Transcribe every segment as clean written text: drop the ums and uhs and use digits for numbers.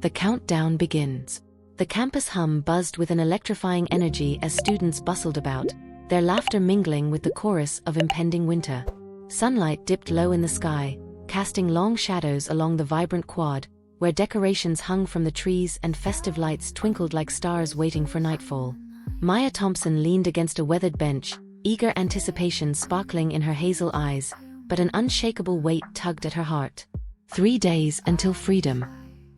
The countdown begins. The campus hum buzzed with an electrifying energy as students bustled about, their laughter mingling with the chorus of impending winter. Sunlight dipped low in the sky, casting long shadows along the vibrant quad, where decorations hung from the trees and festive lights twinkled like stars waiting for nightfall. Maya Thompson leaned against a weathered bench, eager anticipation sparkling in her hazel eyes, but an unshakable weight tugged at her heart. 3 days until freedom,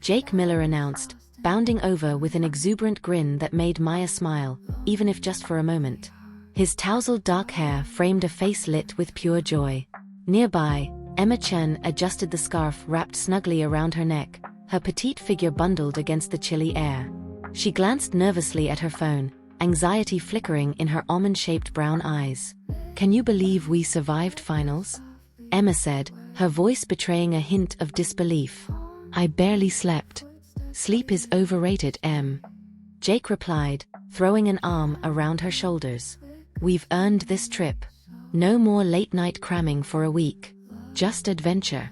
Jake Miller announced, bounding over with an exuberant grin that made Maya smile, even if just for a moment. His tousled dark hair framed a face lit with pure joy. Nearby, Emma Chen adjusted the scarf wrapped snugly around her neck, her petite figure bundled against the chilly air. She glanced nervously at her phone, anxiety flickering in her almond-shaped brown eyes. "Can you believe we survived finals?" Emma said, her voice betraying a hint of disbelief. "I barely slept." "Sleep is overrated, Em," Jake replied, throwing an arm around her shoulders. "We've earned this trip. No more late-night cramming for a week. Just adventure."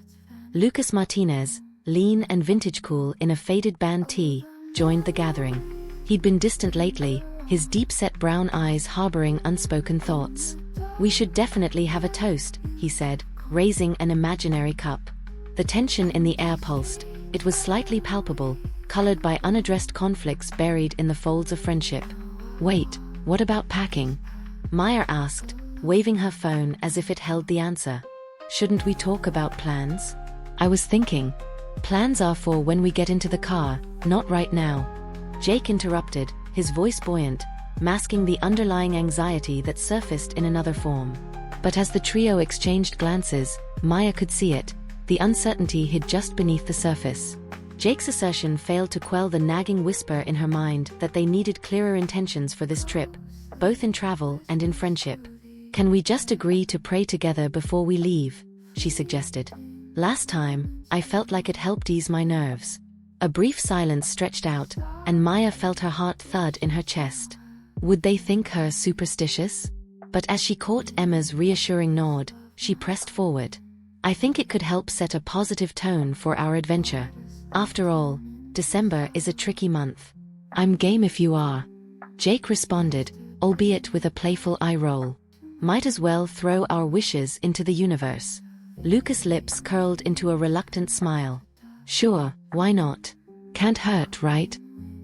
Lucas Martinez, lean and vintage-cool in a faded band tee, joined the gathering. He'd been distant lately, his deep-set brown eyes harboring unspoken thoughts. "We should definitely have a toast," he said, raising an imaginary cup. The tension in the air pulsed. It was slightly palpable, colored by unaddressed conflicts buried in the folds of friendship. "Wait, what about packing?" Maya asked, waving her phone as if it held the answer. "Shouldn't we talk about plans?" "I was thinking. Plans are for when we get into the car, not right now." Jake interrupted, his voice buoyant, masking the underlying anxiety that surfaced in another form. But as the trio exchanged glances, Maya could see it. The uncertainty hid just beneath the surface. Jake's assertion failed to quell the nagging whisper in her mind that they needed clearer intentions for this trip, both in travel and in friendship. "Can we just agree to pray together before we leave?" she suggested. "Last time, I felt like it helped ease my nerves." A brief silence stretched out, and Maya felt her heart thud in her chest. Would they think her superstitious? But as she caught Emma's reassuring nod, she pressed forward. "I think it could help set a positive tone for our adventure. After all, December is a tricky month." "I'm game if you are," Jake responded, albeit with a playful eye roll. "Might as well throw our wishes into the universe." Lucas' lips curled into a reluctant smile. "Sure, why not? Can't hurt, right?"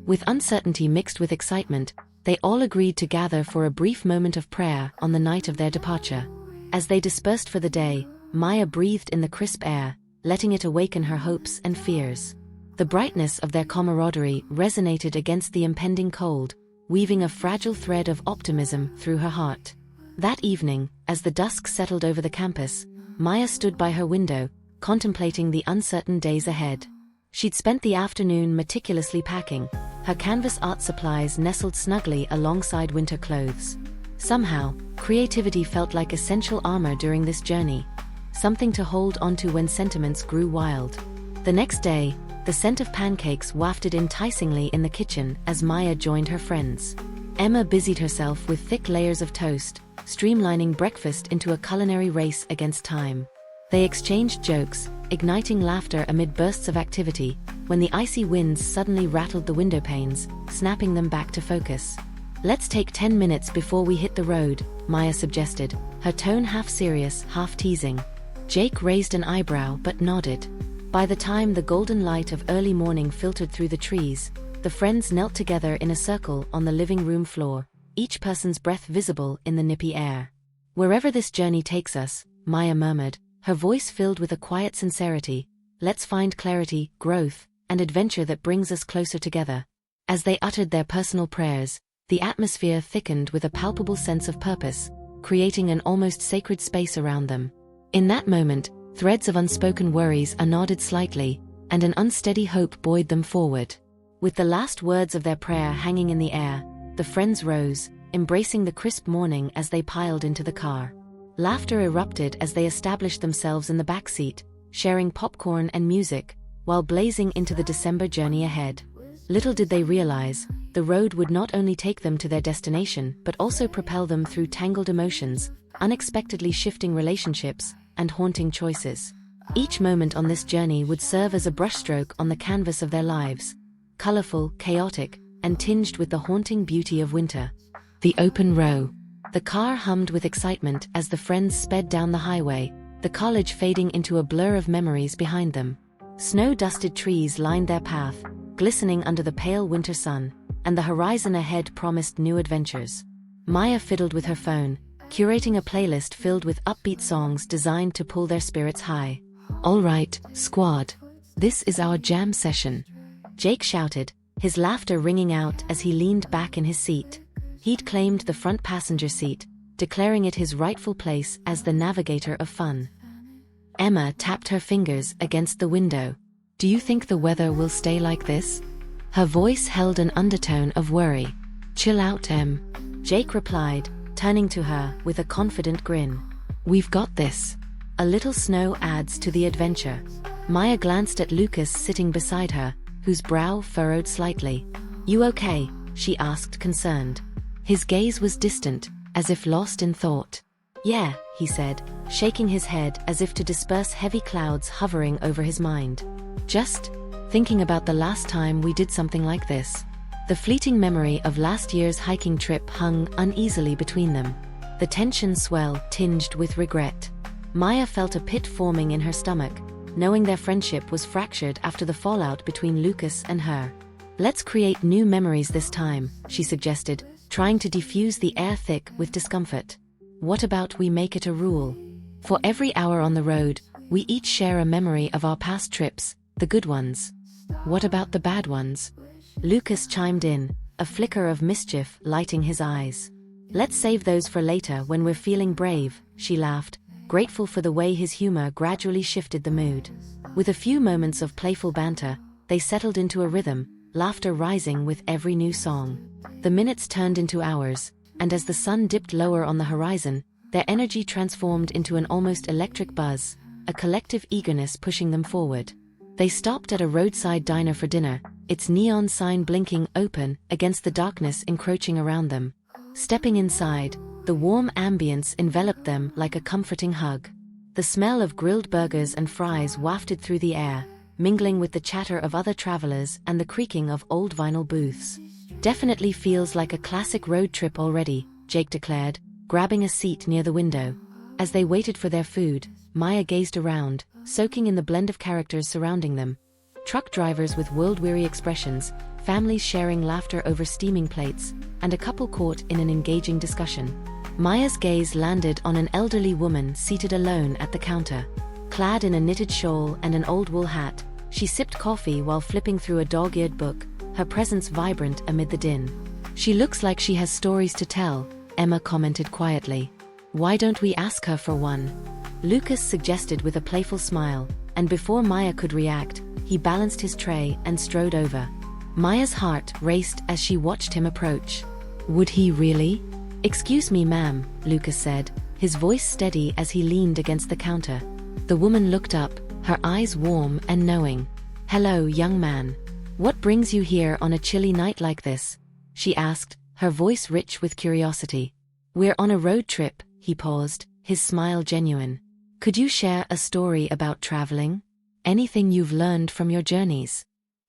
With uncertainty mixed with excitement, they all agreed to gather for a brief moment of prayer on the night of their departure. As they dispersed for the day, Maya breathed in the crisp air, letting it awaken her hopes and fears. The brightness of their camaraderie resonated against the impending cold, weaving a fragile thread of optimism through her heart. That evening, as the dusk settled over the campus, Maya stood by her window, contemplating the uncertain days ahead. She'd spent the afternoon meticulously packing, her canvas art supplies nestled snugly alongside winter clothes. Somehow, creativity felt like essential armor during this journey, something to hold onto when sentiments grew wild. The next day, the scent of pancakes wafted enticingly in the kitchen as Maya joined her friends. Emma busied herself with thick layers of toast, streamlining breakfast into a culinary race against time. They exchanged jokes, igniting laughter amid bursts of activity, when the icy winds suddenly rattled the window panes, snapping them back to focus. "Let's take 10 minutes before we hit the road," Maya suggested, her tone half serious, half teasing. Jake raised an eyebrow but nodded. By the time the golden light of early morning filtered through the trees, the friends knelt together in a circle on the living room floor, each person's breath visible in the nippy air. "Wherever this journey takes us," Maya murmured, her voice filled with a quiet sincerity, "let's find clarity, growth, and adventure that brings us closer together." As they uttered their personal prayers, the atmosphere thickened with a palpable sense of purpose, creating an almost sacred space around them. In that moment, threads of unspoken worries nodded slightly, and an unsteady hope buoyed them forward. With the last words of their prayer hanging in the air, the friends rose, embracing the crisp morning as they piled into the car. Laughter erupted as they established themselves in the back seat, sharing popcorn and music, while blazing into the December journey ahead. Little did they realize, the road would not only take them to their destination but also propel them through tangled emotions, unexpectedly shifting relationships, and haunting choices. Each moment on this journey would serve as a brushstroke on the canvas of their lives. Colorful, chaotic, and tinged with the haunting beauty of winter. The open row. The car hummed with excitement as the friends sped down the highway, the college fading into a blur of memories behind them. Snow-dusted trees lined their path, glistening under the pale winter sun, and the horizon ahead promised new adventures. Maya fiddled with her phone, curating a playlist filled with upbeat songs designed to pull their spirits high. "All right, squad. This is our jam session," Jake shouted, his laughter ringing out as he leaned back in his seat. He'd claimed the front passenger seat, declaring it his rightful place as the navigator of fun. Emma tapped her fingers against the window. "Do you think the weather will stay like this?" Her voice held an undertone of worry. "Chill out, Em," Jake replied, turning to her with a confident grin. "We've got this. A little snow adds to the adventure." Maya glanced at Lucas sitting beside her, whose brow furrowed slightly. "You okay?" she asked, concerned. His gaze was distant, as if lost in thought. "Yeah," he said, shaking his head as if to disperse heavy clouds hovering over his mind. "Just thinking about the last time we did something like this." The fleeting memory of last year's hiking trip hung uneasily between them. The tension swell tinged with regret. Maya felt a pit forming in her stomach, knowing their friendship was fractured after the fallout between Lucas and her. "Let's create new memories this time," she suggested, trying to diffuse the air thick with discomfort. "What about we make it a rule? For every hour on the road, we each share a memory of our past trips, the good ones." "What about the bad ones?" Lucas chimed in, a flicker of mischief lighting his eyes. "Let's save those for later when we're feeling brave," she laughed, grateful for the way his humor gradually shifted the mood. With a few moments of playful banter, they settled into a rhythm, laughter rising with every new song. The minutes turned into hours, and as the sun dipped lower on the horizon, their energy transformed into an almost electric buzz, a collective eagerness pushing them forward. They stopped at a roadside diner for dinner, its neon sign blinking open against the darkness encroaching around them. Stepping inside, the warm ambience enveloped them like a comforting hug. The smell of grilled burgers and fries wafted through the air, mingling with the chatter of other travelers and the creaking of old vinyl booths. "Definitely feels like a classic road trip already," Jake declared, grabbing a seat near the window. As they waited for their food, Maya gazed around, soaking in the blend of characters surrounding them. Truck drivers with world-weary expressions, families sharing laughter over steaming plates, and a couple caught in an engaging discussion. Maya's gaze landed on an elderly woman seated alone at the counter. Clad in a knitted shawl and an old wool hat, she sipped coffee while flipping through a dog-eared book, her presence vibrant amid the din. "She looks like she has stories to tell," Emma commented quietly. "Why don't we ask her for one?" Lucas suggested with a playful smile, and before Maya could react, he balanced his tray and strode over. Maya's heart raced as she watched him approach. "Would he really?" "Excuse me, ma'am," Lucas said, his voice steady as he leaned against the counter. The woman looked up, her eyes warm and knowing. "Hello, young man. What brings you here on a chilly night like this?" she asked, her voice rich with curiosity. "We're on a road trip," he paused, his smile genuine. "Could you share a story about traveling? Anything you've learned from your journeys?"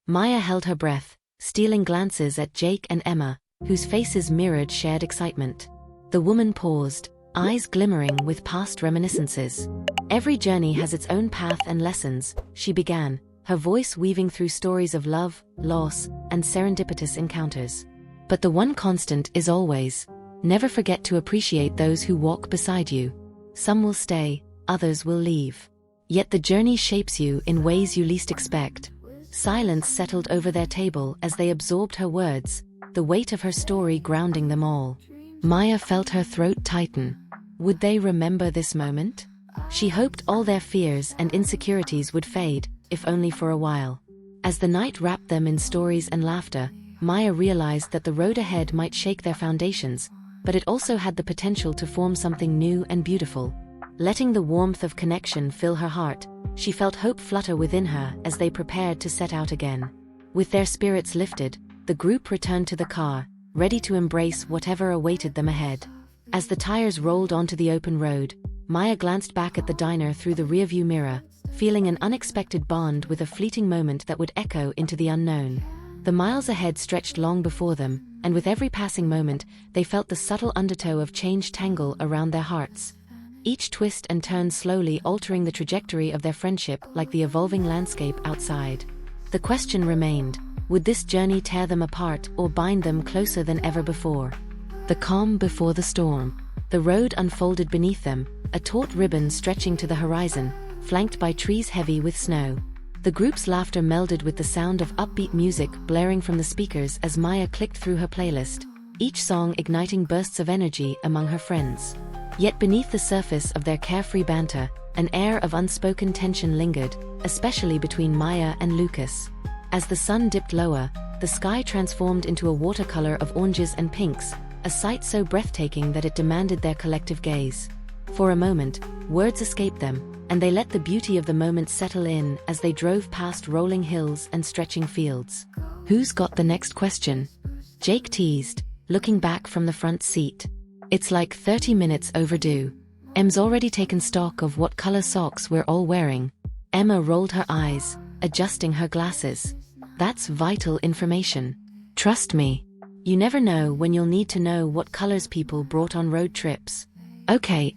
Maya held her breath, stealing glances at Jake and Emma, whose faces mirrored shared excitement. The woman paused, eyes glimmering with past reminiscences. "Every journey has its own path and lessons," she began, her voice weaving through stories of love, loss, and serendipitous encounters. "But the one constant is always, never forget to appreciate those who walk beside you. Some will stay, others will leave. Yet the journey shapes you in ways you least expect." Silence settled over their table as they absorbed her words, the weight of her story grounding them all. Maya felt her throat tighten. Would they remember this moment? She hoped all their fears and insecurities would fade, if only for a while. As the night wrapped them in stories and laughter, Maya realized that the road ahead might shake their foundations, but it also had the potential to form something new and beautiful. Letting the warmth of connection fill her heart, she felt hope flutter within her as they prepared to set out again. With their spirits lifted, the group returned to the car, ready to embrace whatever awaited them ahead. As the tires rolled onto the open road, Maya glanced back at the diner through the rearview mirror, feeling an unexpected bond with a fleeting moment that would echo into the unknown. The miles ahead stretched long before them, and with every passing moment, they felt the subtle undertow of change tangle around their hearts. Each twist and turn slowly altering the trajectory of their friendship like the evolving landscape outside. The question remained, would this journey tear them apart or bind them closer than ever before? The calm before the storm. The road unfolded beneath them, a taut ribbon stretching to the horizon, flanked by trees heavy with snow. The group's laughter melded with the sound of upbeat music blaring from the speakers as Maya clicked through her playlist, each song igniting bursts of energy among her friends. Yet beneath the surface of their carefree banter, an air of unspoken tension lingered, especially between Maya and Lucas. As the sun dipped lower, the sky transformed into a watercolor of oranges and pinks, a sight so breathtaking that it demanded their collective gaze. For a moment, words escaped them, and they let the beauty of the moment settle in as they drove past rolling hills and stretching fields. "Who's got the next question?" Jake teased, looking back from the front seat. "It's like 30 minutes overdue. Em's already taken stock of what color socks we're all wearing." Emma rolled her eyes, adjusting her glasses. "That's vital information. Trust me. You never know when you'll need to know what colors people brought on road trips." Okay.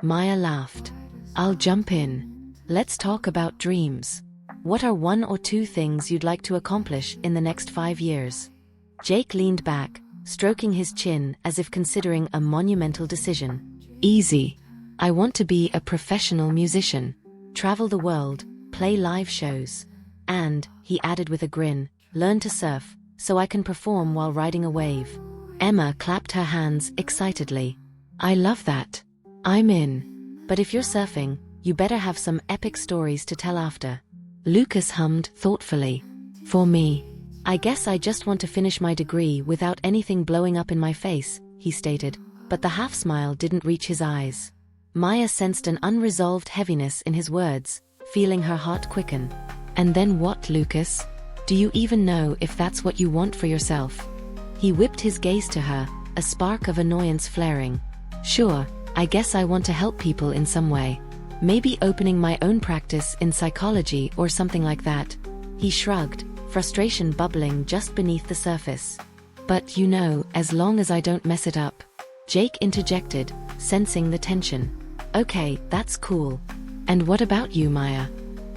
Maya laughed. "I'll jump in. Let's talk about dreams. What are 1 or 2 things you'd like to accomplish in the next 5 years?" Jake leaned back, stroking his chin as if considering a monumental decision. "Easy. I want to be a professional musician. Travel the world, play live shows. And," he added with a grin, "learn to surf, so I can perform while riding a wave." Emma clapped her hands excitedly. "I love that. I'm in. But if you're surfing, you better have some epic stories to tell after." Lucas hummed thoughtfully. "For me, I guess I just want to finish my degree without anything blowing up in my face," he stated, but the half-smile didn't reach his eyes. Maya sensed an unresolved heaviness in his words, feeling her heart quicken. "And then what, Lucas? Do you even know if that's what you want for yourself?" He whipped his gaze to her, a spark of annoyance flaring. "Sure, I guess I want to help people in some way. Maybe opening my own practice in psychology or something like that." He shrugged, frustration bubbling just beneath the surface. "But you know, as long as I don't mess it up." Jake interjected, sensing the tension. "Okay, that's cool. And what about you, Maya?"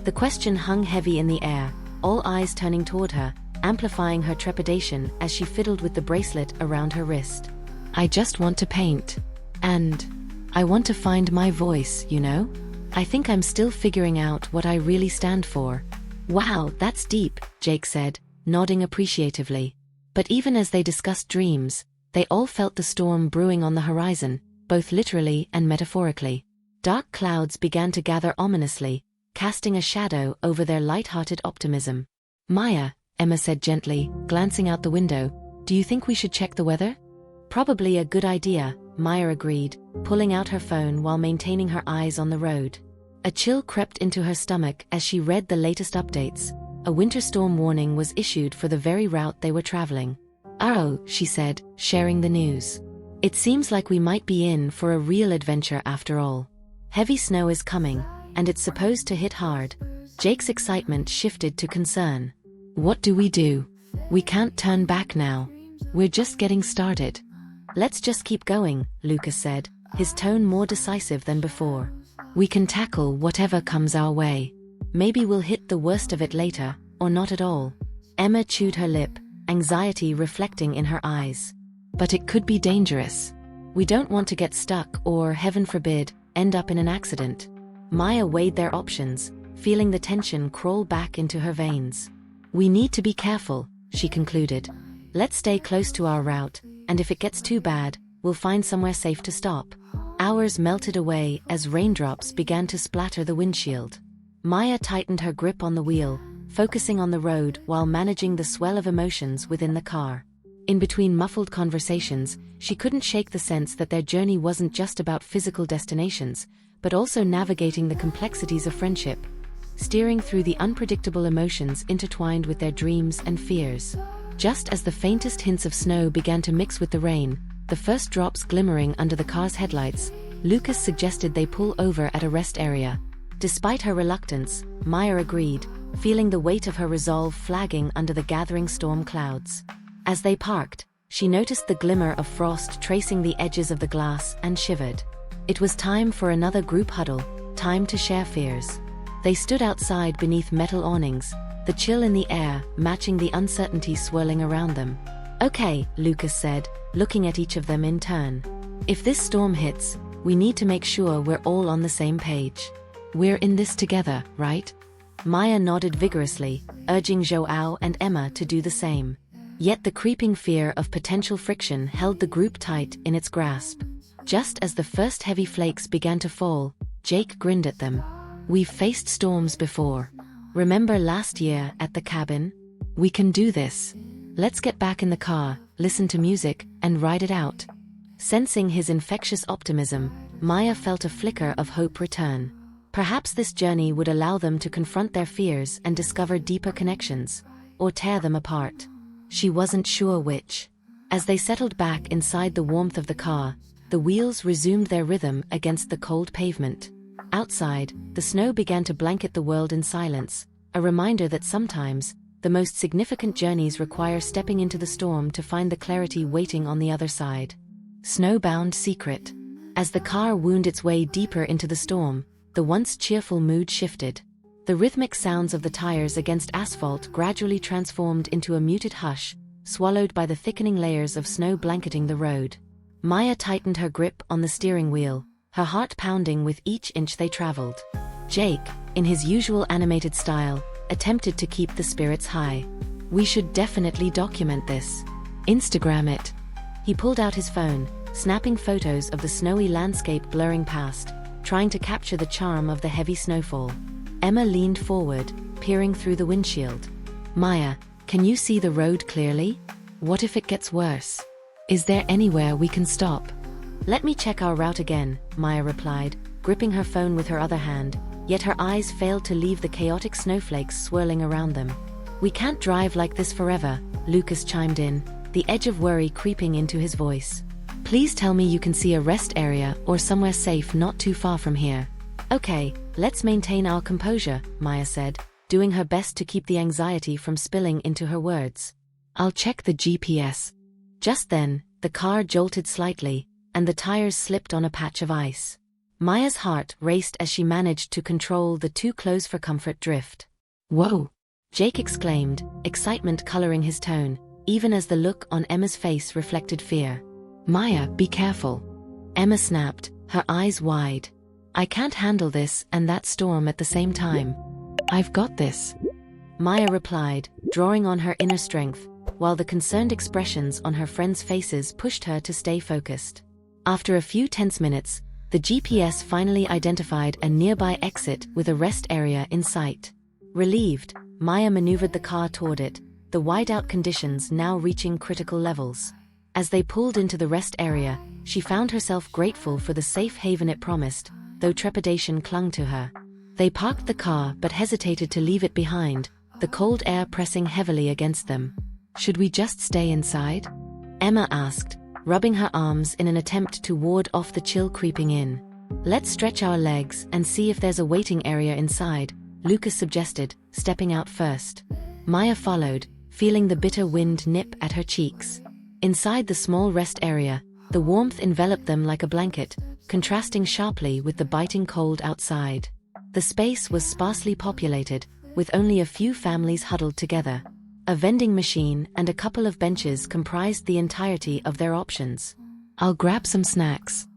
The question hung heavy in the air, all eyes turning toward her, amplifying her trepidation as she fiddled with the bracelet around her wrist. "I just want to paint. And I want to find my voice, you know? I think I'm still figuring out what I really stand for." "Wow, that's deep," Jake said, nodding appreciatively. But even as they discussed dreams, they all felt the storm brewing on the horizon, both literally and metaphorically. Dark clouds began to gather ominously, casting a shadow over their light-hearted optimism. "Maya," Emma said gently, glancing out the window, "do you think we should check the weather?" "Probably a good idea," Maya agreed, pulling out her phone while maintaining her eyes on the road. A chill crept into her stomach as she read the latest updates. A winter storm warning was issued for the very route they were traveling. "Oh," she said, sharing the news. "It seems like we might be in for a real adventure after all. Heavy snow is coming, and it's supposed to hit hard." Jake's excitement shifted to concern. "What do we do? We can't turn back now. We're just getting started." "Let's just keep going," Lucas said, his tone more decisive than before. "We can tackle whatever comes our way. Maybe we'll hit the worst of it later, or not at all." Emma chewed her lip, anxiety reflecting in her eyes. "But it could be dangerous. We don't want to get stuck or, heaven forbid, end up in an accident." Maya weighed their options, feeling the tension crawl back into her veins. "We need to be careful," she concluded. "Let's stay close to our route, and if it gets too bad, we'll find somewhere safe to stop." Hours melted away as raindrops began to splatter the windshield. Maya tightened her grip on the wheel, focusing on the road while managing the swell of emotions within the car. In between muffled conversations, she couldn't shake the sense that their journey wasn't just about physical destinations, but also navigating the complexities of friendship, steering through the unpredictable emotions intertwined with their dreams and fears. Just as the faintest hints of snow began to mix with the rain, the first drops glimmering under the car's headlights, Lucas suggested they pull over at a rest area. Despite her reluctance, Maya agreed, feeling the weight of her resolve flagging under the gathering storm clouds. As they parked, she noticed the glimmer of frost tracing the edges of the glass and shivered. It was time for another group huddle, time to share fears. They stood outside beneath metal awnings, the chill in the air matching the uncertainty swirling around them. "Okay," Lucas said, looking at each of them in turn. "If this storm hits, we need to make sure we're all on the same page. We're in this together, right?" Maya nodded vigorously, urging Joao and Emma to do the same. Yet the creeping fear of potential friction held the group tight in its grasp. Just as the first heavy flakes began to fall, Jake grinned at them. "We've faced storms before. Remember last year at the cabin? We can do this. Let's get back in the car, listen to music, and ride it out." Sensing his infectious optimism, Maya felt a flicker of hope return. Perhaps this journey would allow them to confront their fears and discover deeper connections, or tear them apart. She wasn't sure which. As they settled back inside the warmth of the car, the wheels resumed their rhythm against the cold pavement. Outside, the snow began to blanket the world in silence, a reminder that sometimes, the most significant journeys require stepping into the storm to find the clarity waiting on the other side. Snowbound Secret. As the car wound its way deeper into the storm, the once cheerful mood shifted. The rhythmic sounds of the tires against asphalt gradually transformed into a muted hush, swallowed by the thickening layers of snow blanketing the road. Maya tightened her grip on the steering wheel, her heart pounding with each inch they traveled. Jake, in his usual animated style, attempted to keep the spirits high. "We should definitely document this. Instagram it." He pulled out his phone, snapping photos of the snowy landscape blurring past, trying to capture the charm of the heavy snowfall. Emma leaned forward, peering through the windshield. "Maya, can you see the road clearly? What if it gets worse? Is there anywhere we can stop?" "Let me check our route again," Maya replied, gripping her phone with her other hand, yet her eyes failed to leave the chaotic snowflakes swirling around them. "We can't drive like this forever," Lucas chimed in, the edge of worry creeping into his voice. "Please tell me you can see a rest area or somewhere safe not too far from here." "Okay, let's maintain our composure," Maya said, doing her best to keep the anxiety from spilling into her words. "I'll check the GPS." Just then, the car jolted slightly, and the tires slipped on a patch of ice. Maya's heart raced as she managed to control the too close for comfort drift. "Whoa!" Jake exclaimed, excitement coloring his tone, even as the look on Emma's face reflected fear. "Maya, be careful." Emma snapped, her eyes wide. "I can't handle this and that storm at the same time." "I've got this," Maya replied, drawing on her inner strength, while the concerned expressions on her friends' faces pushed her to stay focused. After a few tense minutes, the GPS finally identified a nearby exit with a rest area in sight. Relieved, Maya maneuvered the car toward it, the whiteout conditions now reaching critical levels. As they pulled into the rest area, she found herself grateful for the safe haven it promised, though trepidation clung to her. They parked the car but hesitated to leave it behind, the cold air pressing heavily against them. "Should we just stay inside?" Emma asked, rubbing her arms in an attempt to ward off the chill creeping in. "Let's stretch our legs and see if there's a waiting area inside," Lucas suggested, stepping out first. Maya followed, feeling the bitter wind nip at her cheeks. Inside the small rest area, the warmth enveloped them like a blanket, contrasting sharply with the biting cold outside. The space was sparsely populated, with only a few families huddled together. A vending machine and a couple of benches comprised the entirety of their options. "I'll grab some snacks,"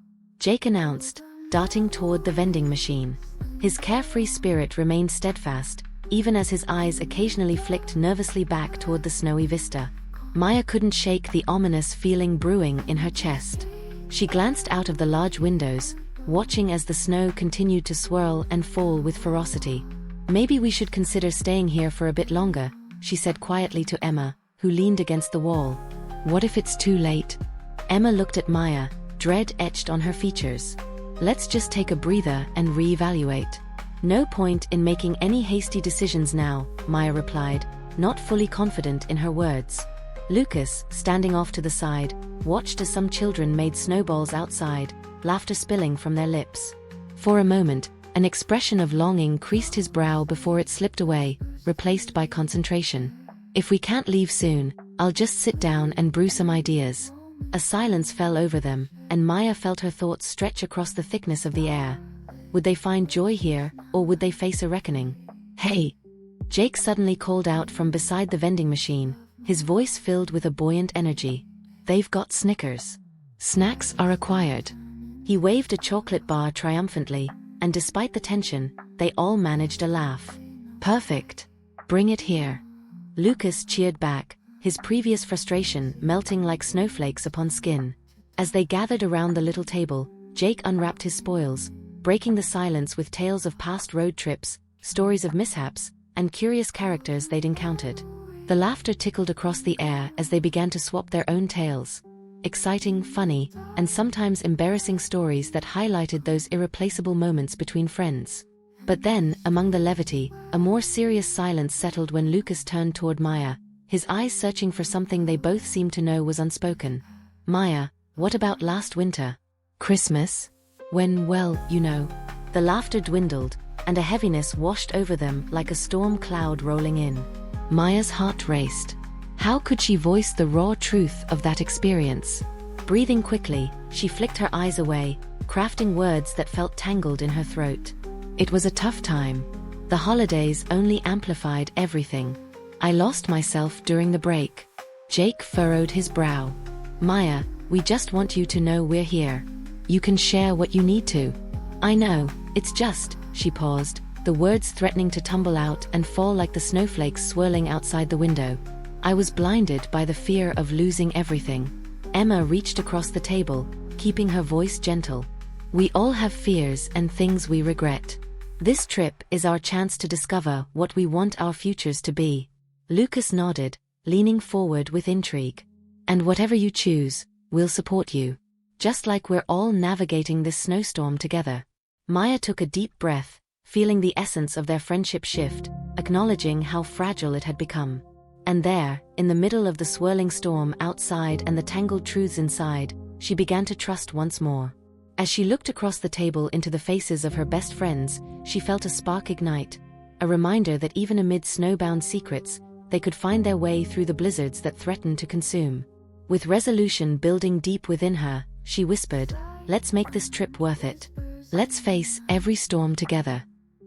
Jake announced, darting toward the vending machine. His carefree spirit remained steadfast, even as his eyes occasionally flicked nervously back toward the snowy vista. Maya couldn't shake the ominous feeling brewing in her chest. She glanced out of the large windows, watching as the snow continued to swirl and fall with ferocity. "Maybe we should consider staying here for a bit longer," she said quietly to Emma, who leaned against the wall. "What if it's too late?" Emma looked at Maya, dread etched on her features. "Let's just take a breather and reevaluate." "No point in making any hasty decisions now," Maya replied, not fully confident in her words. Lucas, standing off to the side, watched as some children made snowballs outside, laughter spilling from their lips. For a moment, An expression of longing creased his brow before it slipped away, replaced by concentration. If we can't leave soon, I'll just sit down and brew some ideas. A silence fell over them, and Maya felt her thoughts stretch across the thickness of the air. Would they find joy here, or would they face a reckoning? Hey! Jake suddenly called out from beside the vending machine, his voice filled with a buoyant energy. They've got Snickers. Snacks are acquired. He waved a chocolate bar triumphantly, and despite the tension, they all managed a laugh. Perfect. Bring it here. Lucas cheered back, his previous frustration melting like snowflakes upon skin. As they gathered around the little table, Jake unwrapped his spoils, breaking the silence with tales of past road trips, stories of mishaps, and curious characters they'd encountered. The laughter tickled across the air as they began to swap their own tales. Exciting, funny, and sometimes embarrassing stories that highlighted those irreplaceable moments between friends. But then, among the levity, a more serious silence settled when Lucas turned toward Maya, his eyes searching for something they both seemed to know was unspoken. Maya, what about last winter? Christmas? When, well, you know. The laughter dwindled, and a heaviness washed over them like a storm cloud rolling in. Maya's heart raced. How could she voice the raw truth of that experience? Breathing quickly, she flicked her eyes away, crafting words that felt tangled in her throat. It was a tough time. The holidays only amplified everything. I lost myself during the break. Jake furrowed his brow. Maya, we just want you to know we're here. You can share what you need to. I know, it's just, she paused, the words threatening to tumble out and fall like the snowflakes swirling outside the window. I was blinded by the fear of losing everything. Emma reached across the table, keeping her voice gentle. We all have fears and things we regret. This trip is our chance to discover what we want our futures to be. Lucas nodded, leaning forward with intrigue. And whatever you choose, we'll support you. Just like we're all navigating this snowstorm together. Maya took a deep breath, feeling the essence of their friendship shift, acknowledging how fragile it had become. And there, in the middle of the swirling storm outside and the tangled truths inside, she began to trust once more. As she looked across the table into the faces of her best friends, she felt a spark ignite, a reminder that even amid snowbound secrets, they could find their way through the blizzards that threatened to consume. With resolution building deep within her, she whispered, "Let's make this trip worth it. Let's face every storm together."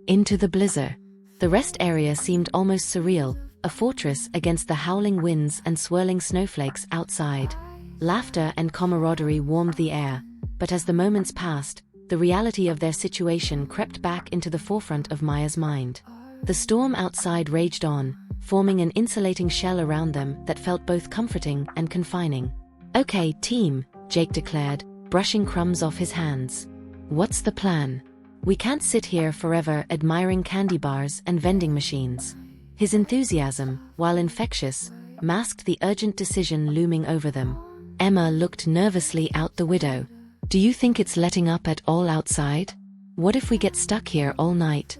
Into the blizzard. The rest area seemed almost surreal, a fortress against the howling winds and swirling snowflakes outside. Laughter and camaraderie warmed the air, but as the moments passed, the reality of their situation crept back into the forefront of Maya's mind. The storm outside raged on, forming an insulating shell around them that felt both comforting and confining. "Okay, team," Jake declared, brushing crumbs off his hands. "What's the plan? We can't sit here forever admiring candy bars and vending machines." His enthusiasm, while infectious, masked the urgent decision looming over them. Emma looked nervously out the window. "Do you think it's letting up at all outside? What if we get stuck here all night?"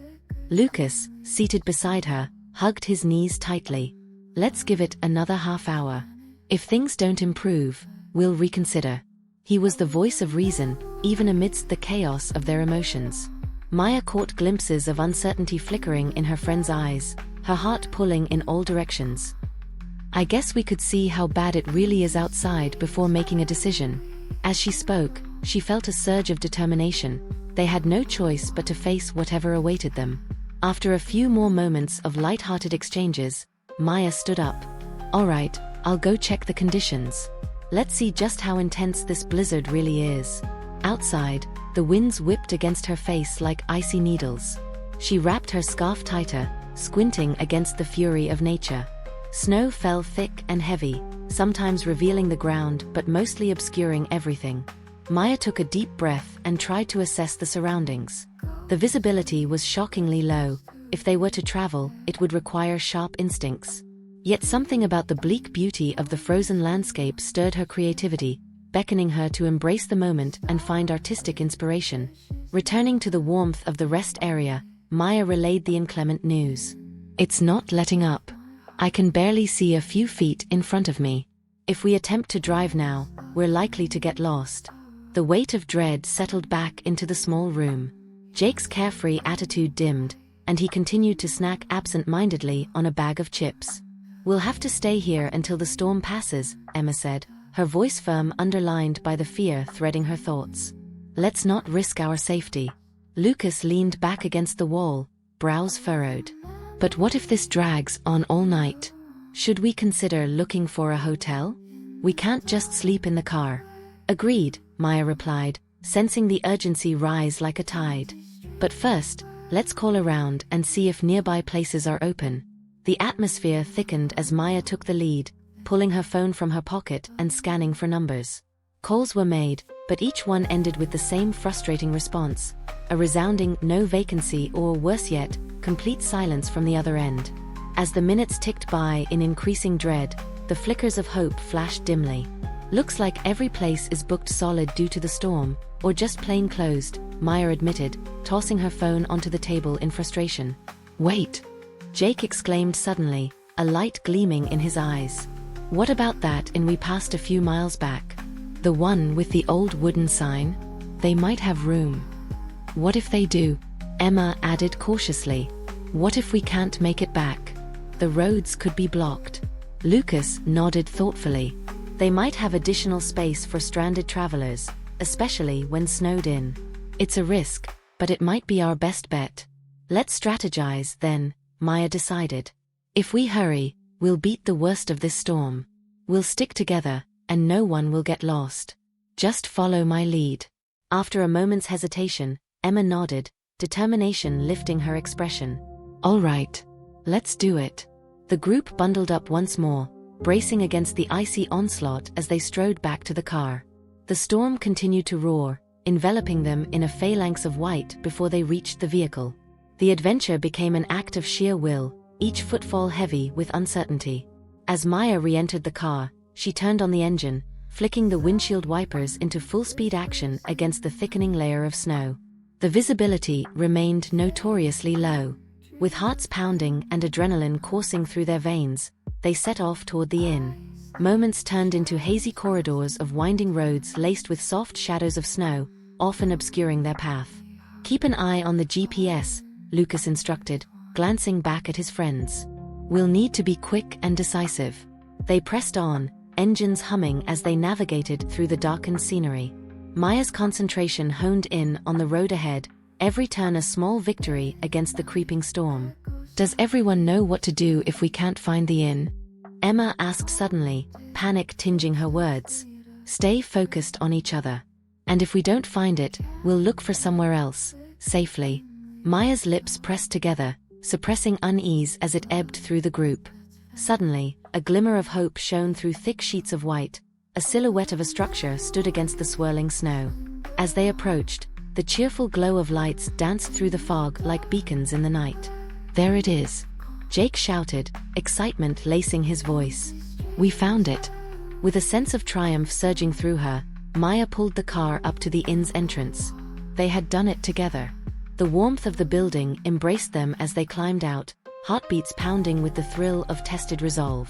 Lucas, seated beside her, hugged his knees tightly. "Let's give it another half hour. If things don't improve, we'll reconsider." He was the voice of reason, even amidst the chaos of their emotions. Maya caught glimpses of uncertainty flickering in her friend's eyes, her heart pulling in all directions. "I guess we could see how bad it really is outside before making a decision." As she spoke, she felt a surge of determination. They had no choice but to face whatever awaited them. After a few more moments of light-hearted exchanges, Maya stood up. "All right, I'll go check the conditions. Let's see just how intense this blizzard really is." Outside, the winds whipped against her face like icy needles. She wrapped her scarf tighter, squinting against the fury of nature. Snow fell thick and heavy, sometimes revealing the ground but mostly obscuring everything. Maya took a deep breath and tried to assess the surroundings. The visibility was shockingly low. If they were to travel, it would require sharp instincts. Yet something about the bleak beauty of the frozen landscape stirred her creativity, beckoning her to embrace the moment and find artistic inspiration. Returning to the warmth of the rest area, Maya relayed the inclement news. "It's not letting up. I can barely see a few feet in front of me. If we attempt to drive now, we're likely to get lost." The weight of dread settled back into the small room. Jake's carefree attitude dimmed, and he continued to snack absent-mindedly on a bag of chips. "We'll have to stay here until the storm passes," Emma said, her voice firm, underlined by the fear threading her thoughts. "Let's not risk our safety." Lucas leaned back against the wall, brows furrowed. "But what if this drags on all night? Should we consider looking for a hotel? We can't just sleep in the car." "Agreed," Maya replied, sensing the urgency rise like a tide. "But first, let's call around and see if nearby places are open." The atmosphere thickened as Maya took the lead, pulling her phone from her pocket and scanning for numbers. Calls were made, but each one ended with the same frustrating response: a resounding no vacancy, or worse yet, complete silence from the other end. As the minutes ticked by in increasing dread, the flickers of hope flashed dimly. "Looks like every place is booked solid due to the storm, or just plain closed," Maya admitted, tossing her phone onto the table in frustration. "Wait!" Jake exclaimed suddenly, a light gleaming in his eyes. "What about that inn we passed a few miles back? The one with the old wooden sign? They might have room." "What if they do?" Emma added cautiously. "What if we can't make it back? The roads could be blocked." Lucas nodded thoughtfully. "They might have additional space for stranded travelers, especially when snowed in. It's a risk, but it might be our best bet." "Let's strategize, then," Maya decided. "If we hurry, we'll beat the worst of this storm. We'll stick together, and no one will get lost. Just follow my lead." After a moment's hesitation, Emma nodded, determination lifting her expression. "All right. Let's do it." The group bundled up once more, bracing against the icy onslaught as they strode back to the car. The storm continued to roar, enveloping them in a phalanx of white before they reached the vehicle. The adventure became an act of sheer will, each footfall heavy with uncertainty. As Maya re-entered the car, she turned on the engine, flicking the windshield wipers into full-speed action against the thickening layer of snow. The visibility remained notoriously low. With hearts pounding and adrenaline coursing through their veins, they set off toward the inn. Moments turned into hazy corridors of winding roads laced with soft shadows of snow, often obscuring their path. "Keep an eye on the GPS," Lucas instructed, glancing back at his friends. "We'll need to be quick and decisive." They pressed on, engines humming as they navigated through the darkened scenery. Maya's concentration honed in on the road ahead, every turn a small victory against the creeping storm. "Does everyone know what to do if we can't find the inn?" Emma asked suddenly, panic tinging her words. "Stay focused on each other. And if we don't find it, we'll look for somewhere else, safely." Maya's lips pressed together, suppressing unease as it ebbed through the group. Suddenly, a glimmer of hope shone through thick sheets of white. A silhouette of a structure stood against the swirling snow. As they approached, the cheerful glow of lights danced through the fog like beacons in the night. "There it is!" Jake shouted, excitement lacing his voice. "We found it!" With a sense of triumph surging through her, Maya pulled the car up to the inn's entrance. They had done it together. The warmth of the building embraced them as they climbed out, heartbeats pounding with the thrill of tested resolve.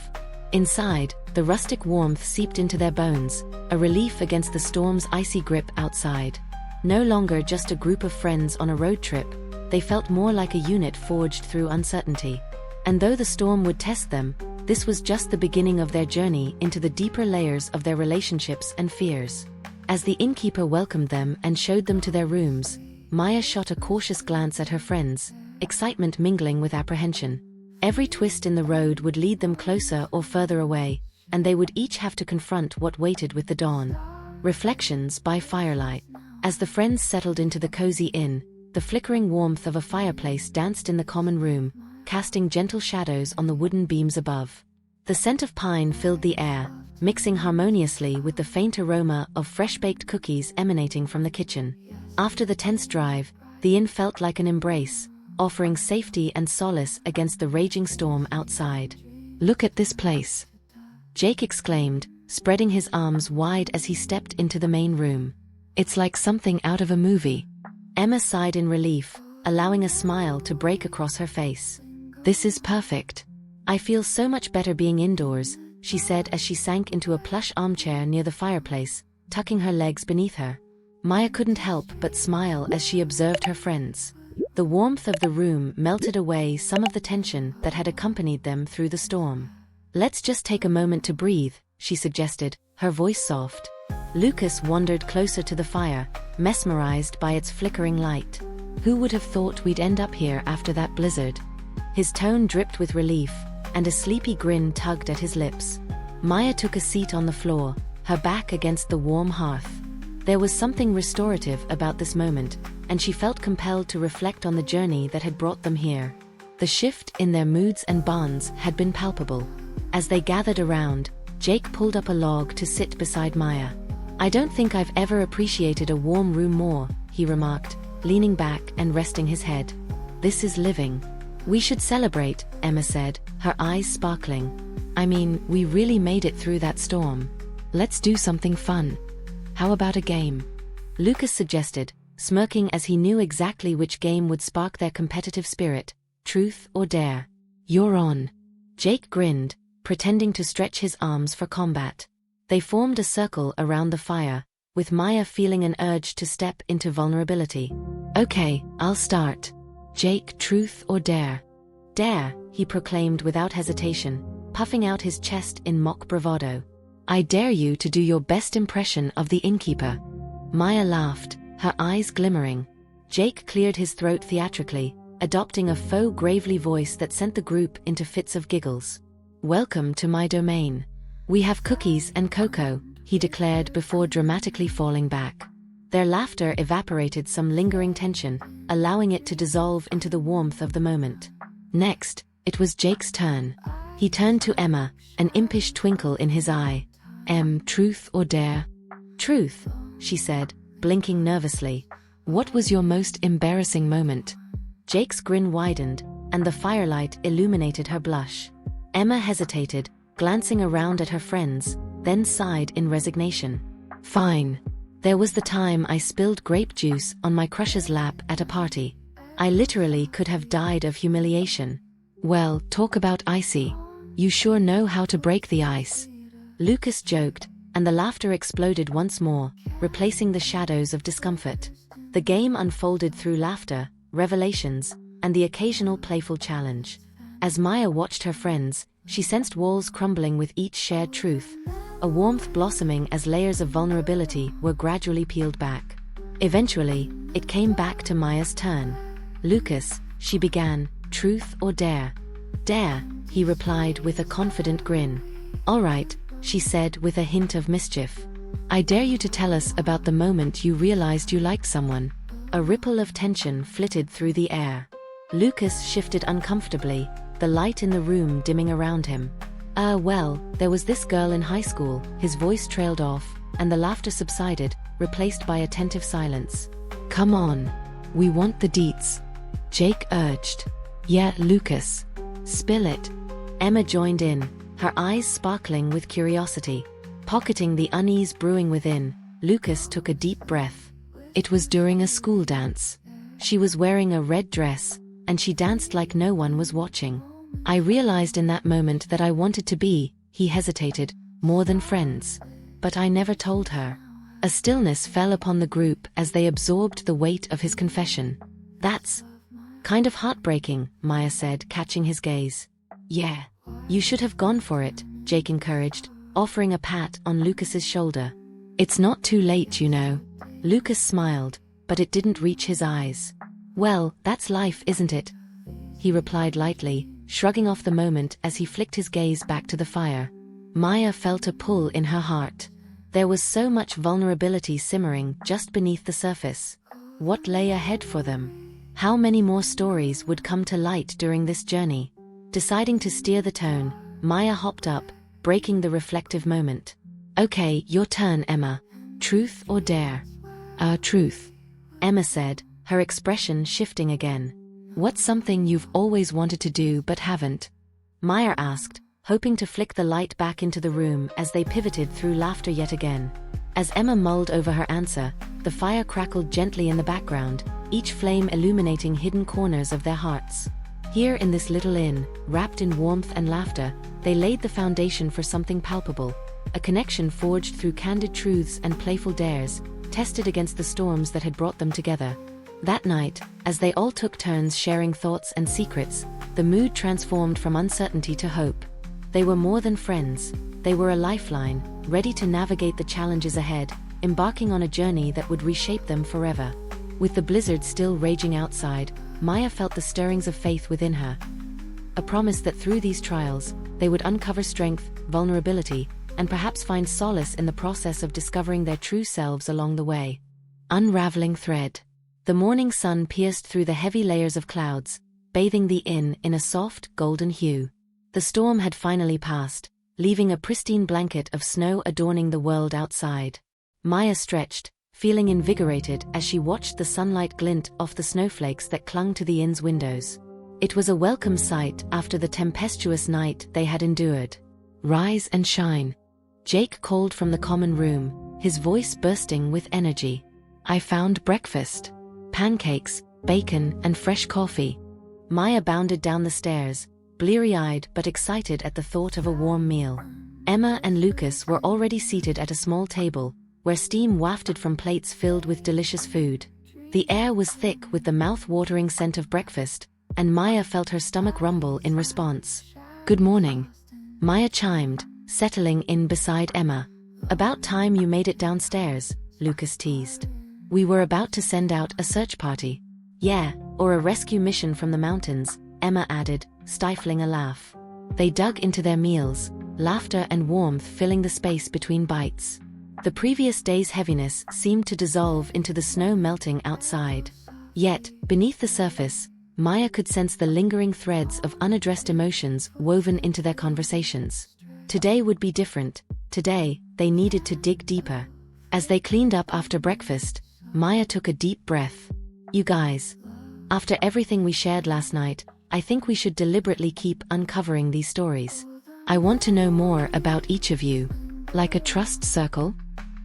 Inside, the rustic warmth seeped into their bones, a relief against the storm's icy grip outside. No longer just a group of friends on a road trip, they felt more like a unit forged through uncertainty. And though the storm would test them, this was just the beginning of their journey into the deeper layers of their relationships and fears. As the innkeeper welcomed them and showed them to their rooms, Maya shot a cautious glance at her friends, excitement mingling with apprehension. Every twist in the road would lead them closer or further away, and they would each have to confront what waited with the dawn. Reflections by Firelight. As the friends settled into the cozy inn, the flickering warmth of a fireplace danced in the common room, casting gentle shadows on the wooden beams above. The scent of pine filled the air, mixing harmoniously with the faint aroma of fresh-baked cookies emanating from the kitchen. After the tense drive, the inn felt like an embrace, offering safety and solace against the raging storm outside. "Look at this place!" Jake exclaimed, spreading his arms wide as he stepped into the main room. "It's like something out of a movie." Emma sighed in relief, allowing a smile to break across her face. "This is perfect. I feel so much better being indoors," she said as she sank into a plush armchair near the fireplace, tucking her legs beneath her. Maya couldn't help but smile as she observed her friends. The warmth of the room melted away some of the tension that had accompanied them through the storm. "Let's just take a moment to breathe," she suggested, her voice soft. Lucas wandered closer to the fire, mesmerized by its flickering light. "Who would have thought we'd end up here after that blizzard?" His tone dripped with relief, and a sleepy grin tugged at his lips. Maya took a seat on the floor, her back against the warm hearth. There was something restorative about this moment, and she felt compelled to reflect on the journey that had brought them here. The shift in their moods and bonds had been palpable. As they gathered around, Jake pulled up a log to sit beside Maya. "I don't think I've ever appreciated a warm room more," he remarked, leaning back and resting his head. "This is living." "We should celebrate," Emma said, her eyes sparkling. "I mean, we really made it through that storm. Let's do something fun. How about a game?" Lucas suggested, smirking as he knew exactly which game would spark their competitive spirit. Truth or dare? "You're on." Jake grinned, pretending to stretch his arms for combat. They formed a circle around the fire, with Maya feeling an urge to step into vulnerability. "Okay, I'll start. Jake, truth or dare?" "Dare," he proclaimed without hesitation, puffing out his chest in mock bravado. "I dare you to do your best impression of the innkeeper." Maya laughed, her eyes glimmering. Jake cleared his throat theatrically, adopting a faux gravely voice that sent the group into fits of giggles. "Welcome to my domain. We have cookies and cocoa," he declared before dramatically falling back. Their laughter evaporated some lingering tension, allowing it to dissolve into the warmth of the moment. Next, it was Jake's turn. He turned to Emma, an impish twinkle in his eye. Truth or dare?" "Truth," she said, blinking nervously. "What was your most embarrassing moment?" Jake's grin widened, and the firelight illuminated her blush. Emma hesitated, glancing around at her friends, then sighed in resignation. "Fine. There was the time I spilled grape juice on my crush's lap at a party. I literally could have died of humiliation." "Well, talk about icy. You sure know how to break the ice." Lucas joked, and the laughter exploded once more, replacing the shadows of discomfort. The game unfolded through laughter, revelations, and the occasional playful challenge. As Maya watched her friends, she sensed walls crumbling with each shared truth, a warmth blossoming as layers of vulnerability were gradually peeled back. Eventually, it came back to Maya's turn. "Lucas," she began, "truth or dare?" "Dare," he replied with a confident grin. "All right," she said with a hint of mischief. "I dare you to tell us about the moment you realized you liked someone." A ripple of tension flitted through the air. Lucas shifted uncomfortably, the light in the room dimming around him. Well, there was this girl in high school," his voice trailed off, and the laughter subsided, replaced by attentive silence. "Come on. We want the deets," Jake urged. "Yeah, Lucas. Spill it." Emma joined in, her eyes sparkling with curiosity. Pocketing the unease brewing within, Lucas took a deep breath. "It was during a school dance. She was wearing a red dress, and she danced like no one was watching. I realized in that moment that I wanted to be," he hesitated, "more than friends. But I never told her." A stillness fell upon the group as they absorbed the weight of his confession. "That's kind of heartbreaking," Maya said, catching his gaze. "Yeah. You should have gone for it," Jake encouraged, offering a pat on Lucas's shoulder. "It's not too late, you know." Lucas smiled, but it didn't reach his eyes. "Well, that's life, isn't it?" he replied lightly, shrugging off the moment as he flicked his gaze back to the fire. Maya felt a pull in her heart. There was so much vulnerability simmering just beneath the surface. What lay ahead for them? How many more stories would come to light during this journey? Deciding to steer the tone, Maya hopped up, breaking the reflective moment. "Okay, your turn, Emma. Truth or dare?" Truth," Emma said, her expression shifting again. "What's something you've always wanted to do but haven't?" Maya asked, hoping to flick the light back into the room as they pivoted through laughter yet again. As Emma mulled over her answer, the fire crackled gently in the background, each flame illuminating hidden corners of their hearts. Here in this little inn, wrapped in warmth and laughter, they laid the foundation for something palpable, a connection forged through candid truths and playful dares, tested against the storms that had brought them together. That night, as they all took turns sharing thoughts and secrets, the mood transformed from uncertainty to hope. They were more than friends. They were a lifeline, ready to navigate the challenges ahead, embarking on a journey that would reshape them forever. With the blizzard still raging outside, Maya felt the stirrings of faith within her. A promise that through these trials, they would uncover strength, vulnerability, and perhaps find solace in the process of discovering their true selves along the way. Unraveling Thread. The morning sun pierced through the heavy layers of clouds, bathing the inn in a soft, golden hue. The storm had finally passed, leaving a pristine blanket of snow adorning the world outside. Maya stretched, feeling invigorated as she watched the sunlight glint off the snowflakes that clung to the inn's windows. It was a welcome sight after the tempestuous night they had endured. "Rise and shine," Jake called from the common room, his voice bursting with energy. "I found breakfast. Pancakes, bacon, and fresh coffee." Maya bounded down the stairs, bleary-eyed but excited at the thought of a warm meal. Emma and Lucas were already seated at a small table, where steam wafted from plates filled with delicious food. The air was thick with the mouth-watering scent of breakfast, and Maya felt her stomach rumble in response. "Good morning," Maya chimed, settling in beside Emma. "About time you made it downstairs," Lucas teased. "We were about to send out a search party." "Yeah, or a rescue mission from the mountains," Emma added, stifling a laugh. They dug into their meals, laughter and warmth filling the space between bites. The previous day's heaviness seemed to dissolve into the snow melting outside. Yet, beneath the surface, Maya could sense the lingering threads of unaddressed emotions woven into their conversations. Today would be different. Today, they needed to dig deeper. As they cleaned up after breakfast, Maya took a deep breath. "You guys, after everything we shared last night, I think we should deliberately keep uncovering these stories. I want to know more about each of you. Like a trust circle?"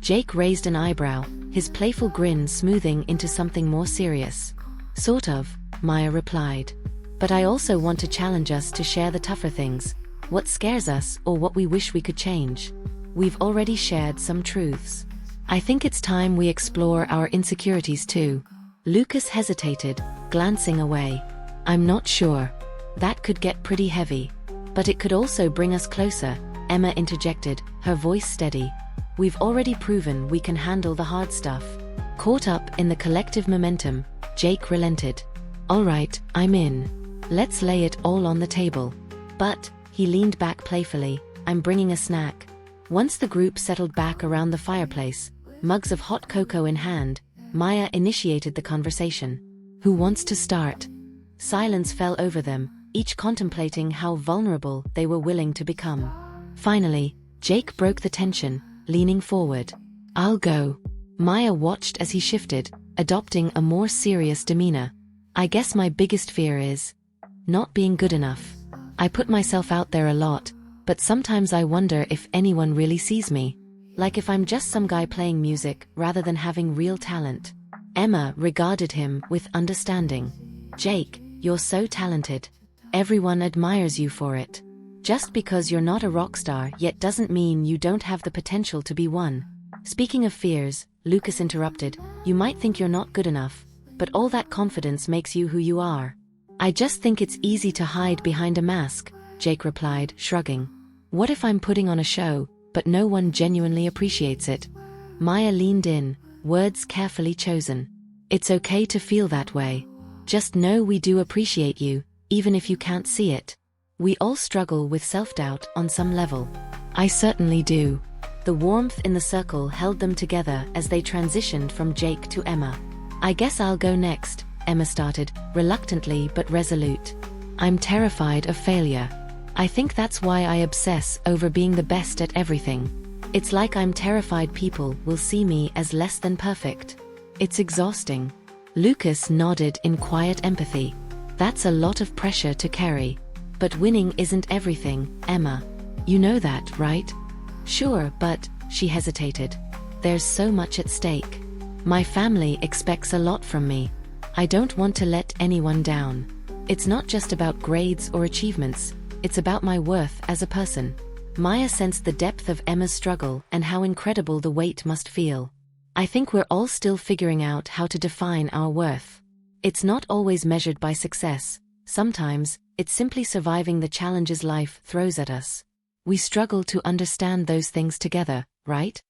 Jake raised an eyebrow, his playful grin smoothing into something more serious. "Sort of," Maya replied. "But I also want to challenge us to share the tougher things, what scares us or what we wish we could change. We've already shared some truths. I think it's time we explore our insecurities too." Lucas hesitated, glancing away. "I'm not sure. That could get pretty heavy. But it could also bring us closer," Emma interjected, her voice steady. "We've already proven we can handle the hard stuff." Caught up in the collective momentum, Jake relented. "All right, I'm in. Let's lay it all on the table." "But," he leaned back playfully, "I'm bringing a snack." Once the group settled back around the fireplace, mugs of hot cocoa in hand, Maya initiated the conversation. "Who wants to start?" Silence fell over them, each contemplating how vulnerable they were willing to become. Finally, Jake broke the tension, leaning forward. "I'll go." Maya watched as he shifted, adopting a more serious demeanor. "I guess my biggest fear is not being good enough. I put myself out there a lot, but sometimes I wonder if anyone really sees me. Like if I'm just some guy playing music rather than having real talent." Emma regarded him with understanding. "Jake, you're so talented. Everyone admires you for it. Just because you're not a rock star yet doesn't mean you don't have the potential to be one." "Speaking of fears," Lucas interrupted, "you might think you're not good enough, but all that confidence makes you who you are." "I just think it's easy to hide behind a mask," Jake replied, shrugging. "What if I'm putting on a show, but no one genuinely appreciates it?" Maya leaned in, words carefully chosen. "It's okay to feel that way. Just know we do appreciate you, even if you can't see it. We all struggle with self-doubt on some level." "I certainly do." The warmth in the circle held them together as they transitioned from Jake to Emma. "I guess I'll go next," Emma started, reluctantly but resolute. "I'm terrified of failure. I think that's why I obsess over being the best at everything. It's like I'm terrified people will see me as less than perfect. It's exhausting." Lucas nodded in quiet empathy. "That's a lot of pressure to carry. But winning isn't everything, Emma. You know that, right?" "Sure, but," she hesitated. "There's so much at stake. My family expects a lot from me. I don't want to let anyone down. It's not just about grades or achievements, it's about my worth as a person." Maya sensed the depth of Emma's struggle and how incredible the weight must feel. I think we're all still figuring out how to define our worth. It's not always measured by success. Sometimes, it's simply surviving the challenges life throws at us. We struggle to understand those things together, right?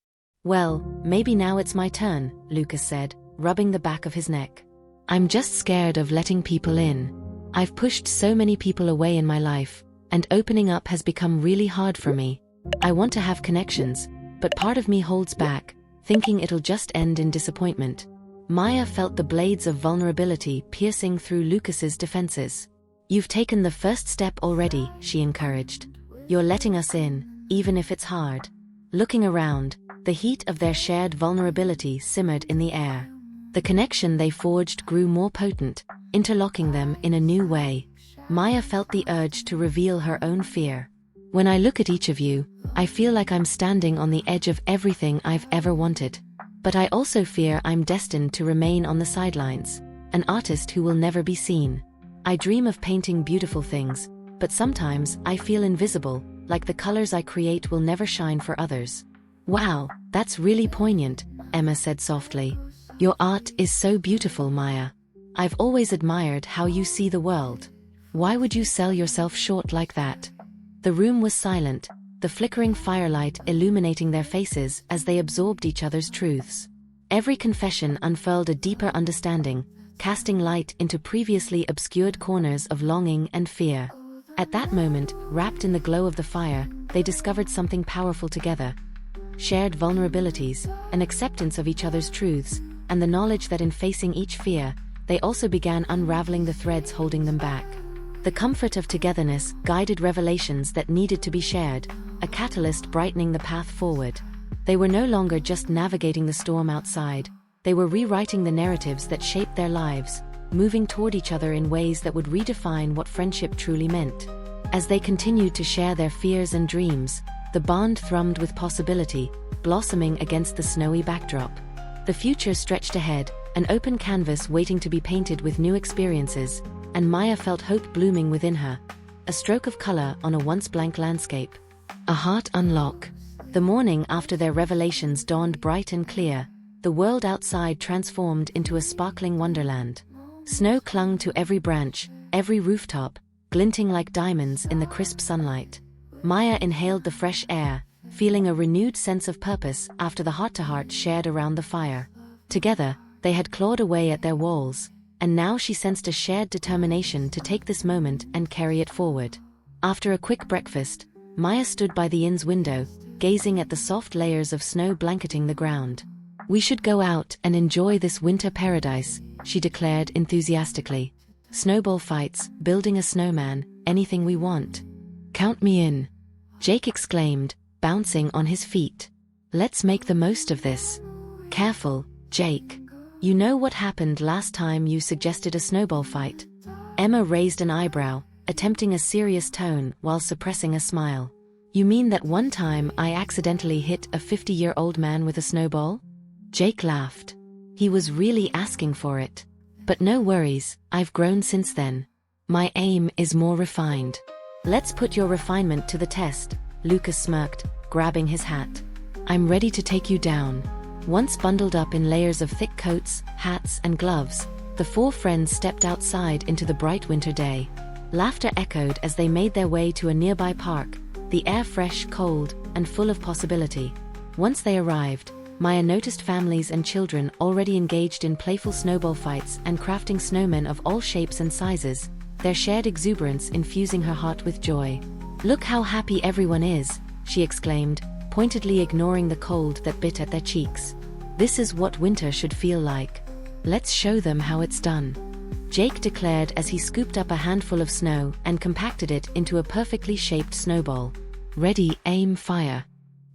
Well, maybe now it's my turn, Lucas said, rubbing the back of his neck. I'm just scared of letting people in. I've pushed so many people away in my life, and opening up has become really hard for me. I want to have connections, but part of me holds back, thinking it'll just end in disappointment. Maya felt the blades of vulnerability piercing through Lucas's defenses. You've taken the first step already, she encouraged. You're letting us in, even if it's hard. Looking around, the heat of their shared vulnerability simmered in the air. The connection they forged grew more potent, interlocking them in a new way. Maya felt the urge to reveal her own fear. When I look at each of you, I feel like I'm standing on the edge of everything I've ever wanted. But I also fear I'm destined to remain on the sidelines, an artist who will never be seen. I dream of painting beautiful things, but sometimes I feel invisible, like the colors I create will never shine for others. Wow, that's really poignant, Emma said softly. Your art is so beautiful, Maya. I've always admired how you see the world. Why would you sell yourself short like that? The room was silent, the flickering firelight illuminating their faces as they absorbed each other's truths. Every confession unfurled a deeper understanding, casting light into previously obscured corners of longing and fear. At that moment, wrapped in the glow of the fire, they discovered something powerful together. Shared vulnerabilities, an acceptance of each other's truths, and the knowledge that in facing each fear, they also began unraveling the threads holding them back. The comfort of togetherness guided revelations that needed to be shared, a catalyst brightening the path forward. They were no longer just navigating the storm outside, they were rewriting the narratives that shaped their lives, moving toward each other in ways that would redefine what friendship truly meant. As they continued to share their fears and dreams, the bond thrummed with possibility, blossoming against the snowy backdrop. The future stretched ahead, an open canvas waiting to be painted with new experiences, and Maya felt hope blooming within her. A stroke of color on a once blank landscape. A heart unlock. The morning after their revelations dawned bright and clear, the world outside transformed into a sparkling wonderland. Snow clung to every branch, every rooftop, glinting like diamonds in the crisp sunlight. Maya inhaled the fresh air, feeling a renewed sense of purpose after the heart-to-heart shared around the fire. Together, they had clawed away at their walls, and now she sensed a shared determination to take this moment and carry it forward. After a quick breakfast, Maya stood by the inn's window, gazing at the soft layers of snow blanketing the ground. We should go out and enjoy this winter paradise, she declared enthusiastically. Snowball fights, building a snowman, anything we want. Count me in, Jake exclaimed, bouncing on his feet. Let's make the most of this. Careful, Jake. You know what happened last time you suggested a snowball fight? Emma raised an eyebrow, attempting a serious tone while suppressing a smile. You mean that one time I accidentally hit a 50-year-old man with a snowball? Jake laughed. He was really asking for it. But no worries, I've grown since then. My aim is more refined. Let's put your refinement to the test, Lucas smirked, grabbing his hat. I'm ready to take you down. Once bundled up in layers of thick coats, hats, and gloves, the four friends stepped outside into the bright winter day. Laughter echoed as they made their way to a nearby park, the air fresh, cold, and full of possibility. Once they arrived, Maya noticed families and children already engaged in playful snowball fights and crafting snowmen of all shapes and sizes, their shared exuberance infusing her heart with joy. Look how happy everyone is, she exclaimed, pointedly ignoring the cold that bit at their cheeks. This is what winter should feel like. Let's show them how it's done. Jake declared as he scooped up a handful of snow and compacted it into a perfectly shaped snowball. Ready, aim, fire.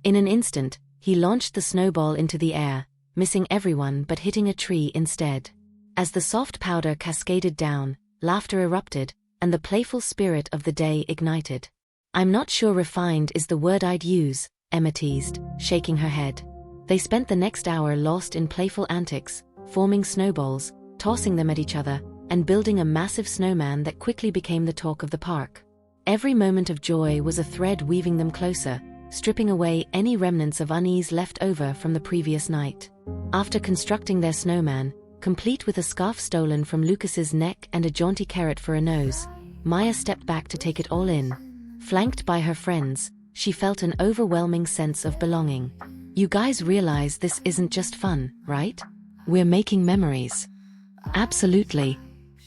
In an instant, he launched the snowball into the air, missing everyone but hitting a tree instead. As the soft powder cascaded down, laughter erupted, and the playful spirit of the day ignited. I'm not sure refined is the word I'd use, Emma teased, shaking her head. They spent the next hour lost in playful antics, forming snowballs, tossing them at each other, and building a massive snowman that quickly became the talk of the park. Every moment of joy was a thread weaving them closer, stripping away any remnants of unease left over from the previous night. After constructing their snowman, complete with a scarf stolen from Lucas's neck and a jaunty carrot for a nose, Maya stepped back to take it all in. Flanked by her friends, she felt an overwhelming sense of belonging. "You guys realize this isn't just fun, right? We're making memories." "Absolutely,"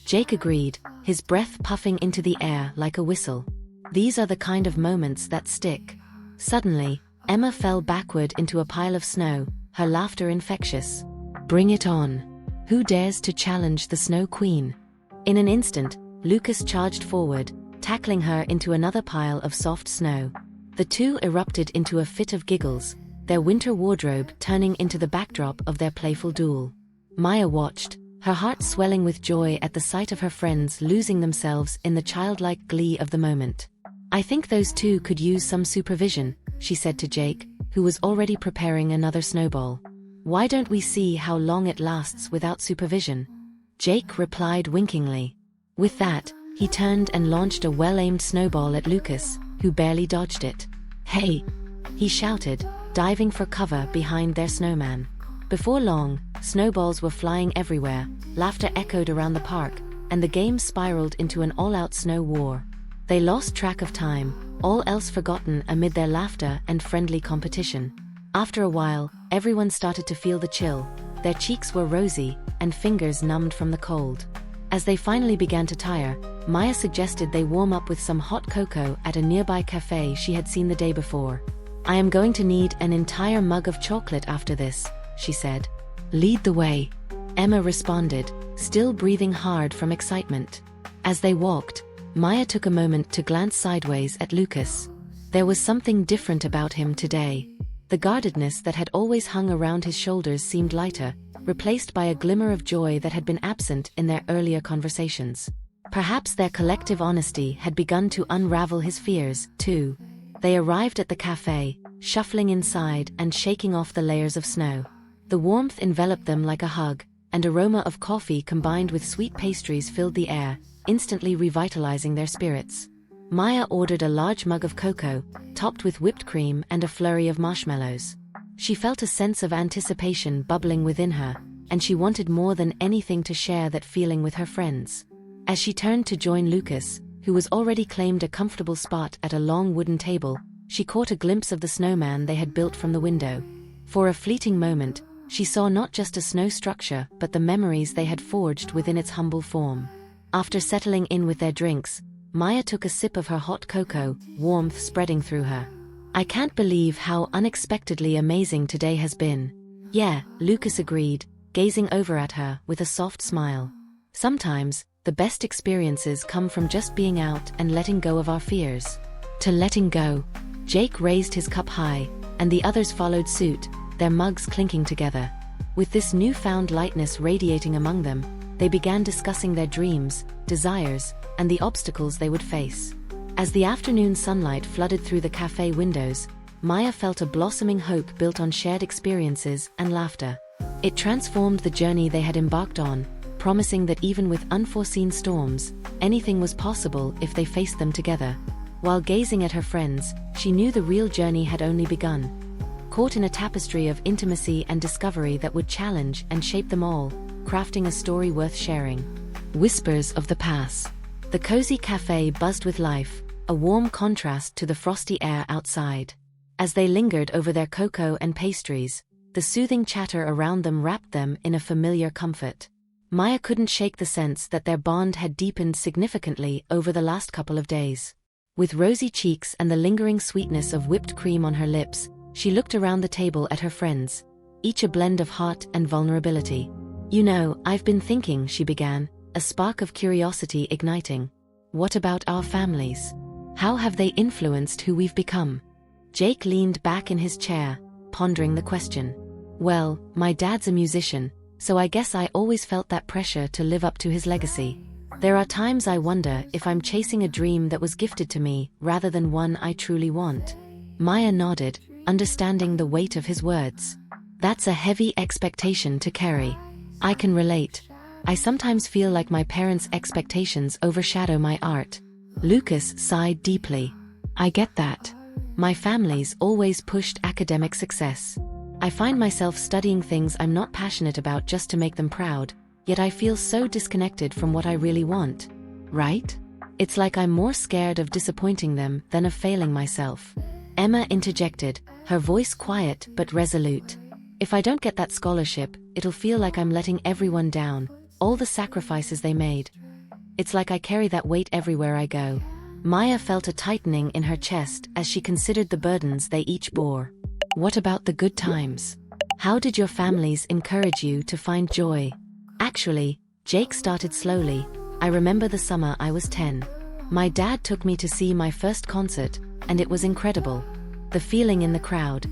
Jake agreed, his breath puffing into the air like a whistle. "These are the kind of moments that stick." Suddenly, Emma fell backward into a pile of snow, her laughter infectious. "Bring it on. Who dares to challenge the Snow Queen?" In an instant, Lucas charged forward, tackling her into another pile of soft snow. The two erupted into a fit of giggles, their winter wardrobe turning into the backdrop of their playful duel. Maya watched, her heart swelling with joy at the sight of her friends losing themselves in the childlike glee of the moment. "I think those two could use some supervision," she said to Jake, who was already preparing another snowball. "Why don't we see how long it lasts without supervision?" Jake replied winkingly. With that, he turned and launched a well-aimed snowball at Lucas, who barely dodged it. "Hey!" he shouted, diving for cover behind their snowman. Before long, snowballs were flying everywhere, laughter echoed around the park, and the game spiraled into an all-out snow war. They lost track of time, all else forgotten amid their laughter and friendly competition. After a while, everyone started to feel the chill, their cheeks were rosy, and fingers numbed from the cold. As they finally began to tire, Maya suggested they warm up with some hot cocoa at a nearby cafe she had seen the day before. "I am going to need an entire mug of chocolate after this," she said. "Lead the way," Emma responded, still breathing hard from excitement. As they walked, Maya took a moment to glance sideways at Lucas. There was something different about him today. The guardedness that had always hung around his shoulders seemed lighter, replaced by a glimmer of joy that had been absent in their earlier conversations. Perhaps their collective honesty had begun to unravel his fears, too. They arrived at the cafe, shuffling inside and shaking off the layers of snow. The warmth enveloped them like a hug, and aroma of coffee combined with sweet pastries filled the air, instantly revitalizing their spirits. Maya ordered a large mug of cocoa, topped with whipped cream and a flurry of marshmallows. She felt a sense of anticipation bubbling within her, and she wanted more than anything to share that feeling with her friends. As she turned to join Lucas, who was already claimed a comfortable spot at a long wooden table, she caught a glimpse of the snowman they had built from the window. For a fleeting moment, she saw not just a snow structure but the memories they had forged within its humble form. After settling in with their drinks, Maya took a sip of her hot cocoa, warmth spreading through her. "I can't believe how unexpectedly amazing today has been." "Yeah," Lucas agreed, gazing over at her with a soft smile. "Sometimes, the best experiences come from just being out and letting go of our fears." "To letting go." Jake raised his cup high, and the others followed suit, their mugs clinking together. With this newfound lightness radiating among them, they began discussing their dreams, desires, and the obstacles they would face. As the afternoon sunlight flooded through the cafe windows, Maya felt a blossoming hope built on shared experiences and laughter. It transformed the journey they had embarked on, promising that even with unforeseen storms, anything was possible if they faced them together. While gazing at her friends, she knew the real journey had only begun. Caught in a tapestry of intimacy and discovery that would challenge and shape them all, crafting a story worth sharing. Whispers of the past. The cozy cafe buzzed with life, a warm contrast to the frosty air outside. As they lingered over their cocoa and pastries, the soothing chatter around them wrapped them in a familiar comfort. Maya couldn't shake the sense that their bond had deepened significantly over the last couple of days. With rosy cheeks and the lingering sweetness of whipped cream on her lips, she looked around the table at her friends, each a blend of heart and vulnerability. "You know, I've been thinking," she began, a spark of curiosity igniting. "What about our families? How have they influenced who we've become?" Jake leaned back in his chair, pondering the question. "Well, my dad's a musician, so I guess I always felt that pressure to live up to his legacy. There are times I wonder if I'm chasing a dream that was gifted to me rather than one I truly want." Maya nodded, understanding the weight of his words. "That's a heavy expectation to carry. I can relate. I sometimes feel like my parents' expectations overshadow my art." Lucas sighed deeply. "I get that. My family's always pushed academic success. I find myself studying things I'm not passionate about just to make them proud, yet I feel so disconnected from what I really want. Right? It's like I'm more scared of disappointing them than of failing myself. Emma interjected, her voice quiet but resolute. If I don't get that scholarship, it'll feel like I'm letting everyone down, all the sacrifices they made. It's like I carry that weight everywhere I go. Maya felt a tightening in her chest as she considered the burdens they each bore. What about the good times? How did your families encourage you to find joy? Actually, Jake started slowly. I remember the summer I was 10. My dad took me to see my first concert, and it was incredible. The feeling in the crowd.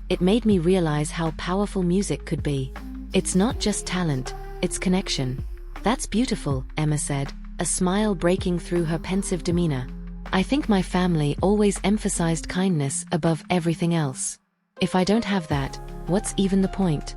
It made me realize how powerful music could be. It's not just talent, it's connection. That's beautiful, Emma said, a smile breaking through her pensive demeanor. I think my family always emphasized kindness above everything else. If I don't have that, what's even the point?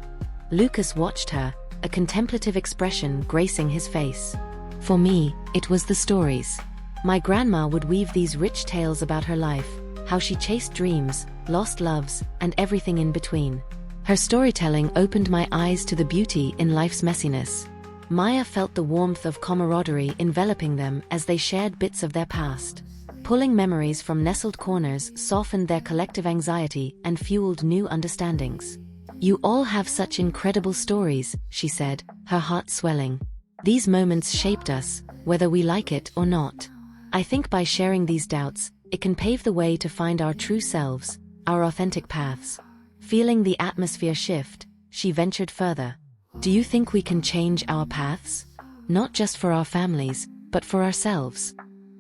Lucas watched her, a contemplative expression gracing his face. For me, it was the stories. My grandma would weave these rich tales about her life, how she chased dreams, lost loves, and everything in between. Her storytelling opened my eyes to the beauty in life's messiness. Maya felt the warmth of camaraderie enveloping them as they shared bits of their past. Pulling memories from nestled corners softened their collective anxiety and fueled new understandings. You all have such incredible stories, she said, her heart swelling. These moments shaped us, whether we like it or not. I think by sharing these doubts, it can pave the way to find our true selves, our authentic paths. Feeling the atmosphere shift, she ventured further. Do you think we can change our paths? Not just for our families, but for ourselves.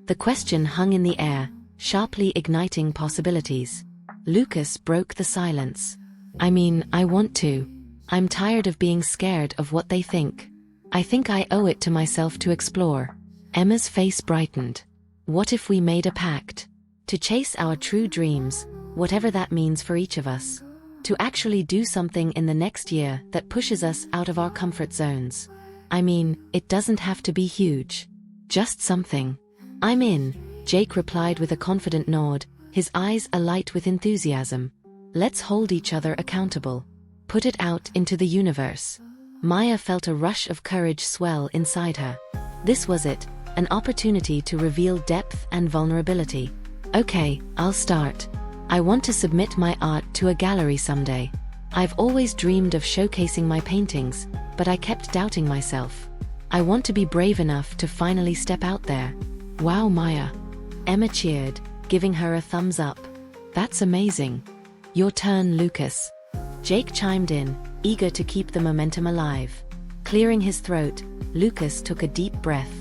The question hung in the air, sharply igniting possibilities. Lucas broke the silence. I mean, I want to. I'm tired of being scared of what they think. I think I owe it to myself to explore. Emma's face brightened. What if we made a pact? To chase our true dreams, whatever that means for each of us. To actually do something in the next year that pushes us out of our comfort zones. I mean, it doesn't have to be huge. Just something. I'm in, Jake replied with a confident nod, his eyes alight with enthusiasm. Let's hold each other accountable. Put it out into the universe. Maya felt a rush of courage swell inside her. This was it, an opportunity to reveal depth and vulnerability. Okay, I'll start. I want to submit my art to a gallery someday. I've always dreamed of showcasing my paintings, but I kept doubting myself. I want to be brave enough to finally step out there. Wow, Maya. Emma cheered, giving her a thumbs up. That's amazing. Your turn, Lucas. Jake chimed in, eager to keep the momentum alive. Clearing his throat, Lucas took a deep breath.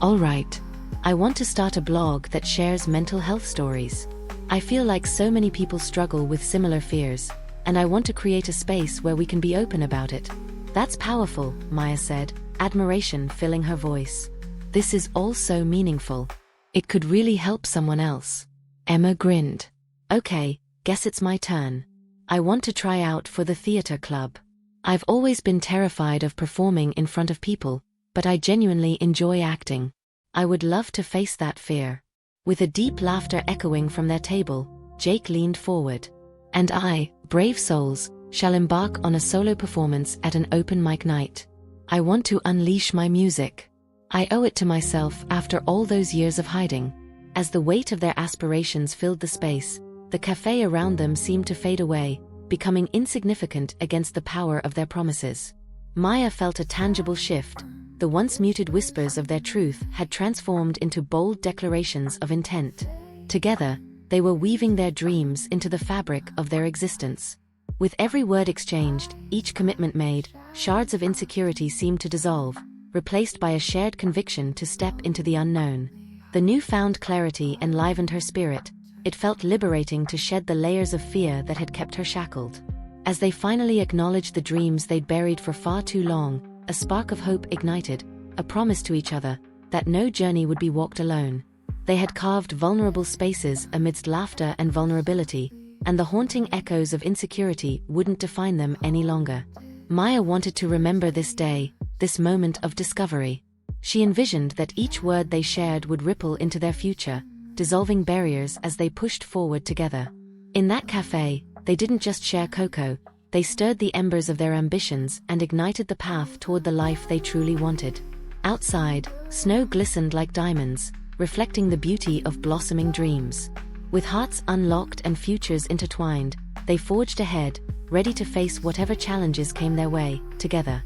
All right. I want to start a blog that shares mental health stories. I feel like so many people struggle with similar fears, and I want to create a space where we can be open about it. That's powerful, Maya said, admiration filling her voice. This is all so meaningful. It could really help someone else. Emma grinned. Okay, guess it's my turn. I want to try out for the theater club. I've always been terrified of performing in front of people, but I genuinely enjoy acting. I would love to face that fear. With a deep laughter echoing from their table, Jake leaned forward. And I, brave souls, shall embark on a solo performance at an open mic night. I want to unleash my music. I owe it to myself after all those years of hiding. As the weight of their aspirations filled the space, the cafe around them seemed to fade away, becoming insignificant against the power of their promises. Maya felt a tangible shift. The once muted whispers of their truth had transformed into bold declarations of intent. Together, they were weaving their dreams into the fabric of their existence. With every word exchanged, each commitment made, shards of insecurity seemed to dissolve, replaced by a shared conviction to step into the unknown. The newfound clarity enlivened her spirit. It felt liberating to shed the layers of fear that had kept her shackled. As they finally acknowledged the dreams they'd buried for far too long, a spark of hope ignited, a promise to each other that no journey would be walked alone. They had carved vulnerable spaces amidst laughter and vulnerability, and the haunting echoes of insecurity wouldn't define them any longer. Maya wanted to remember this day, this moment of discovery. She envisioned that each word they shared would ripple into their future, dissolving barriers as they pushed forward together. In that cafe, they didn't just share cocoa, they stirred the embers of their ambitions and ignited the path toward the life they truly wanted. Outside, snow glistened like diamonds, reflecting the beauty of blossoming dreams. With hearts unlocked and futures intertwined, they forged ahead, ready to face whatever challenges came their way, together.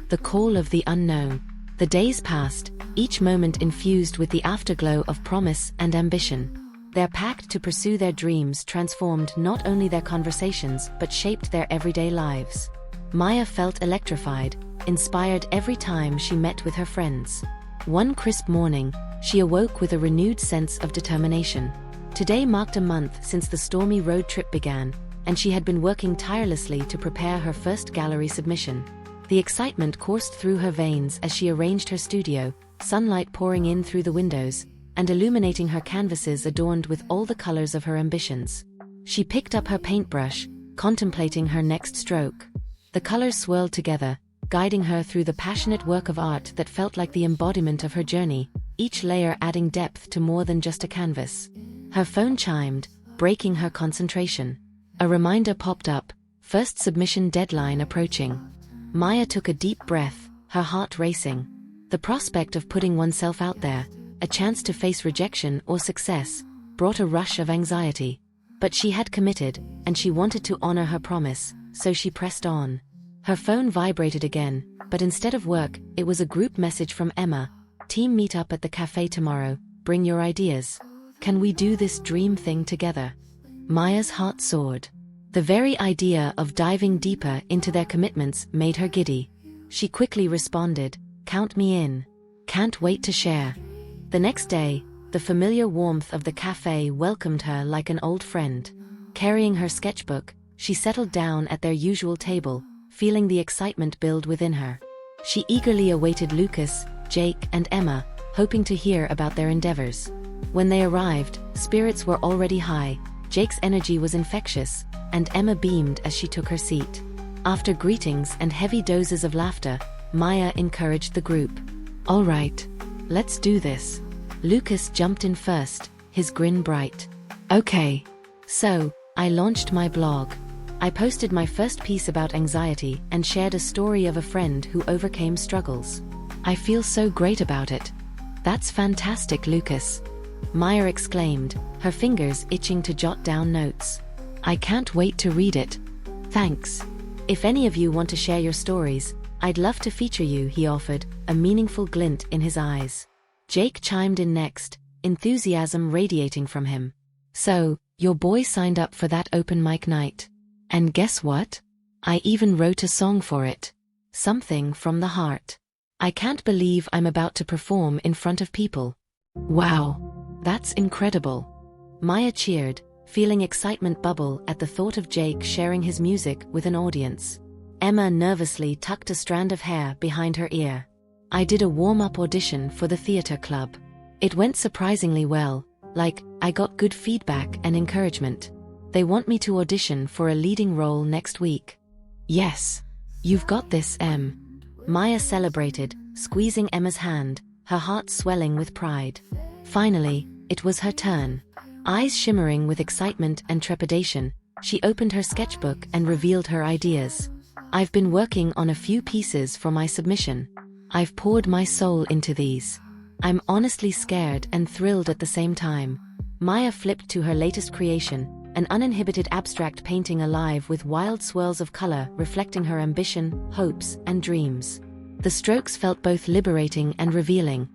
The call of the unknown. The days passed, each moment infused with the afterglow of promise and ambition. Their pact to pursue their dreams transformed not only their conversations but shaped their everyday lives. Maya felt electrified, inspired every time she met with her friends. One crisp morning, she awoke with a renewed sense of determination. Today marked a month since the stormy road trip began, and she had been working tirelessly to prepare her first gallery submission. The excitement coursed through her veins as she arranged her studio, sunlight pouring in through the windows, and illuminating her canvases adorned with all the colors of her ambitions. She picked up her paintbrush, contemplating her next stroke. The colors swirled together, guiding her through the passionate work of art that felt like the embodiment of her journey, each layer adding depth to more than just a canvas. Her phone chimed, breaking her concentration. A reminder popped up, first submission deadline approaching. Maya took a deep breath, her heart racing. The prospect of putting oneself out there, a chance to face rejection or success, brought a rush of anxiety. But she had committed, and she wanted to honor her promise, so she pressed on. Her phone vibrated again, but instead of work, it was a group message from Emma. Team meet up at the cafe tomorrow, bring your ideas. Can we do this dream thing together? Maya's heart soared. The very idea of diving deeper into their commitments made her giddy. She quickly responded, "Count me in. Can't wait to share." The next day, the familiar warmth of the cafe welcomed her like an old friend. Carrying her sketchbook, she settled down at their usual table, feeling the excitement build within her. She eagerly awaited Lucas, Jake, and Emma, hoping to hear about their endeavors. When they arrived, spirits were already high, Jake's energy was infectious, and Emma beamed as she took her seat. After greetings and heavy doses of laughter, Maya encouraged the group. "All right, let's do this." Lucas jumped in first, his grin bright. "Okay. So, I launched my blog. I posted my first piece about anxiety and shared a story of a friend who overcame struggles. I feel so great about it." "That's fantastic, Lucas," Maya exclaimed, her fingers itching to jot down notes. "I can't wait to read it." "Thanks. If any of you want to share your stories, I'd love to feature you," he offered, a meaningful glint in his eyes. Jake chimed in next, enthusiasm radiating from him. "So, your boy signed up for that open mic night. And guess what? I even wrote a song for it. Something from the heart. I can't believe I'm about to perform in front of people." "Wow. That's incredible." Maya cheered, feeling excitement bubble at the thought of Jake sharing his music with an audience. Emma nervously tucked a strand of hair behind her ear. "I did a warm-up audition for the theater club. It went surprisingly well, I got good feedback and encouragement. They want me to audition for a leading role next week." "Yes. You've got this, Em." Maya celebrated, squeezing Emma's hand, her heart swelling with pride. Finally, it was her turn. Eyes shimmering with excitement and trepidation, she opened her sketchbook and revealed her ideas. "I've been working on a few pieces for my submission. I've poured my soul into these. I'm honestly scared and thrilled at the same time." Maya flipped to her latest creation, an uninhibited abstract painting alive with wild swirls of color reflecting her ambition, hopes, and dreams. The strokes felt both liberating and revealing.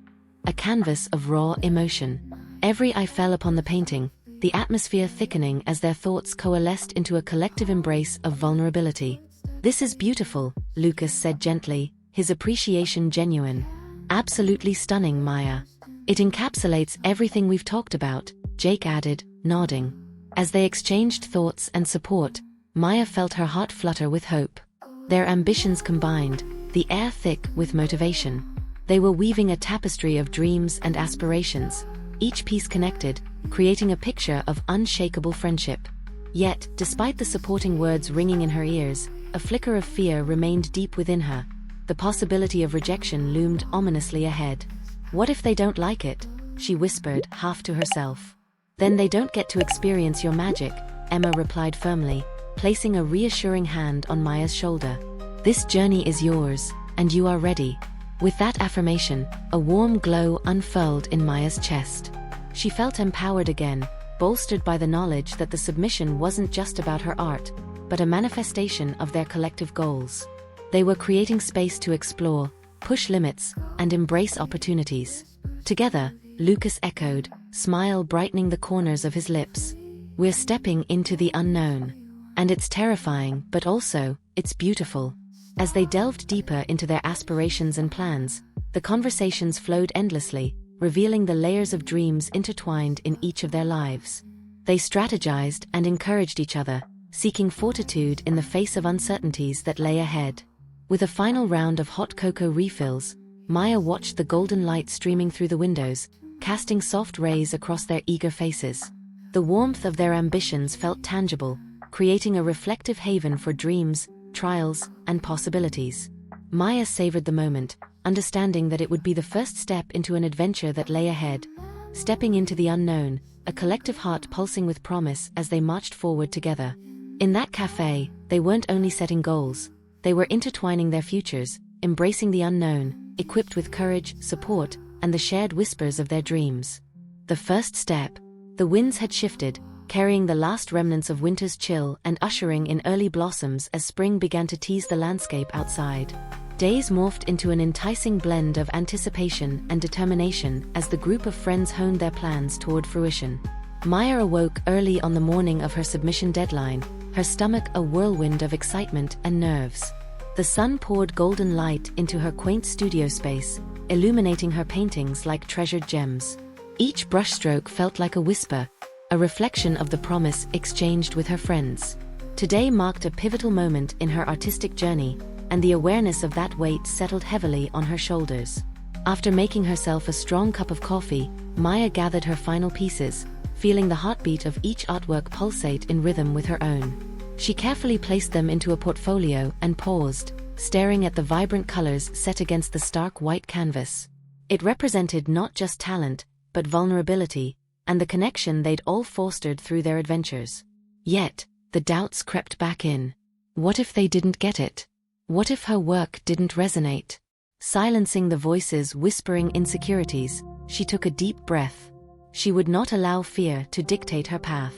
A canvas of raw emotion. Every eye fell upon the painting, the atmosphere thickening as their thoughts coalesced into a collective embrace of vulnerability. "This is beautiful," Lucas said gently, his appreciation genuine. "Absolutely stunning, Maya. It encapsulates everything we've talked about," Jake added, nodding. As they exchanged thoughts and support, Maya felt her heart flutter with hope. Their ambitions combined, the air thick with motivation. They were weaving a tapestry of dreams and aspirations, each piece connected, creating a picture of unshakable friendship. Yet, despite the supporting words ringing in her ears, a flicker of fear remained deep within her. The possibility of rejection loomed ominously ahead. "What if they don't like it?" she whispered, half to herself. Then they don't get to experience your magic, Emma replied firmly, placing a reassuring hand on Maya's shoulder. This journey is yours, and you are ready. With that affirmation, a warm glow unfurled in Maya's chest. She felt empowered again, bolstered by the knowledge that the submission wasn't just about her art, but a manifestation of their collective goals. They were creating space to explore, push limits, and embrace opportunities. Together, Lucas echoed, smile brightening the corners of his lips. We're stepping into the unknown. And it's terrifying, but also, it's beautiful. As they delved deeper into their aspirations and plans, the conversations flowed endlessly, revealing the layers of dreams intertwined in each of their lives. They strategized and encouraged each other, seeking fortitude in the face of uncertainties that lay ahead. With a final round of hot cocoa refills, Maya watched the golden light streaming through the windows, casting soft rays across their eager faces. The warmth of their ambitions felt tangible, creating a reflective haven for dreams, trials, and possibilities. Maya savored the moment, understanding that it would be the first step into an adventure that lay ahead. Stepping into the unknown, a collective heart pulsing with promise as they marched forward together. In that cafe, they weren't only setting goals, they were intertwining their futures, embracing the unknown, equipped with courage, support, and the shared whispers of their dreams. The first step. The winds had shifted, carrying the last remnants of winter's chill and ushering in early blossoms as spring began to tease the landscape outside. Days morphed into an enticing blend of anticipation and determination as the group of friends honed their plans toward fruition. Maya awoke early on the morning of her submission deadline, her stomach a whirlwind of excitement and nerves. The sun poured golden light into her quaint studio space, illuminating her paintings like treasured gems. Each brushstroke felt like a whisper, a reflection of the promise exchanged with her friends. Today marked a pivotal moment in her artistic journey, and the awareness of that weight settled heavily on her shoulders. After making herself a strong cup of coffee, Maya gathered her final pieces, feeling the heartbeat of each artwork pulsate in rhythm with her own. She carefully placed them into a portfolio and paused, staring at the vibrant colors set against the stark white canvas. It represented not just talent, but vulnerability, and the connection they'd all fostered through their adventures. Yet, the doubts crept back in. What if they didn't get it? What if her work didn't resonate? Silencing the voices whispering insecurities, she took a deep breath. She would not allow fear to dictate her path.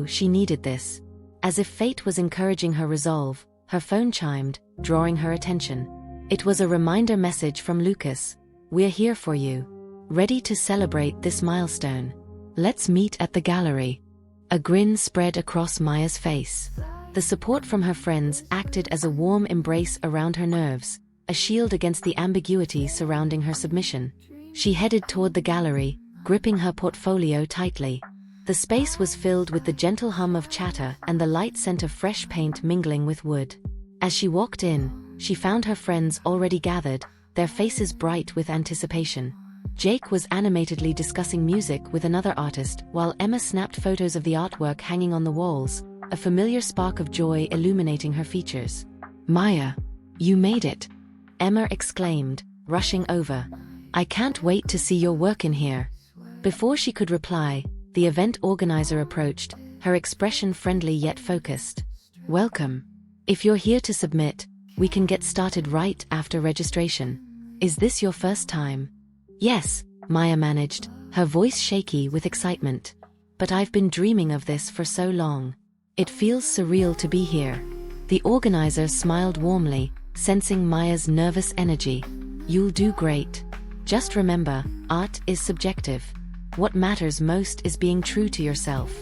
She needed this. As if fate was encouraging her resolve, her phone chimed, drawing her attention. It was a reminder message from Lucas. We're here for you. Ready to celebrate this milestone. Let's meet at the gallery. A grin spread across Maya's face. The support from her friends acted as a warm embrace around her nerves, a shield against the ambiguity surrounding her submission. She headed toward the gallery, gripping her portfolio tightly. The space was filled with the gentle hum of chatter and the light scent of fresh paint mingling with wood. As she walked in, she found her friends already gathered, their faces bright with anticipation. Jake was animatedly discussing music with another artist, while Emma snapped photos of the artwork hanging on the walls, a familiar spark of joy illuminating her features. Maya, you made it! Emma exclaimed, rushing over. I can't wait to see your work in here. Before she could reply, the event organizer approached, her expression friendly yet focused. Welcome. If you're here to submit, we can get started right after registration. Is this your first time? Yes, Maya managed, her voice shaky with excitement. But I've been dreaming of this for so long. It feels surreal to be here. The organizer smiled warmly, sensing Maya's nervous energy. You'll do great. Just remember, art is subjective. What matters most is being true to yourself.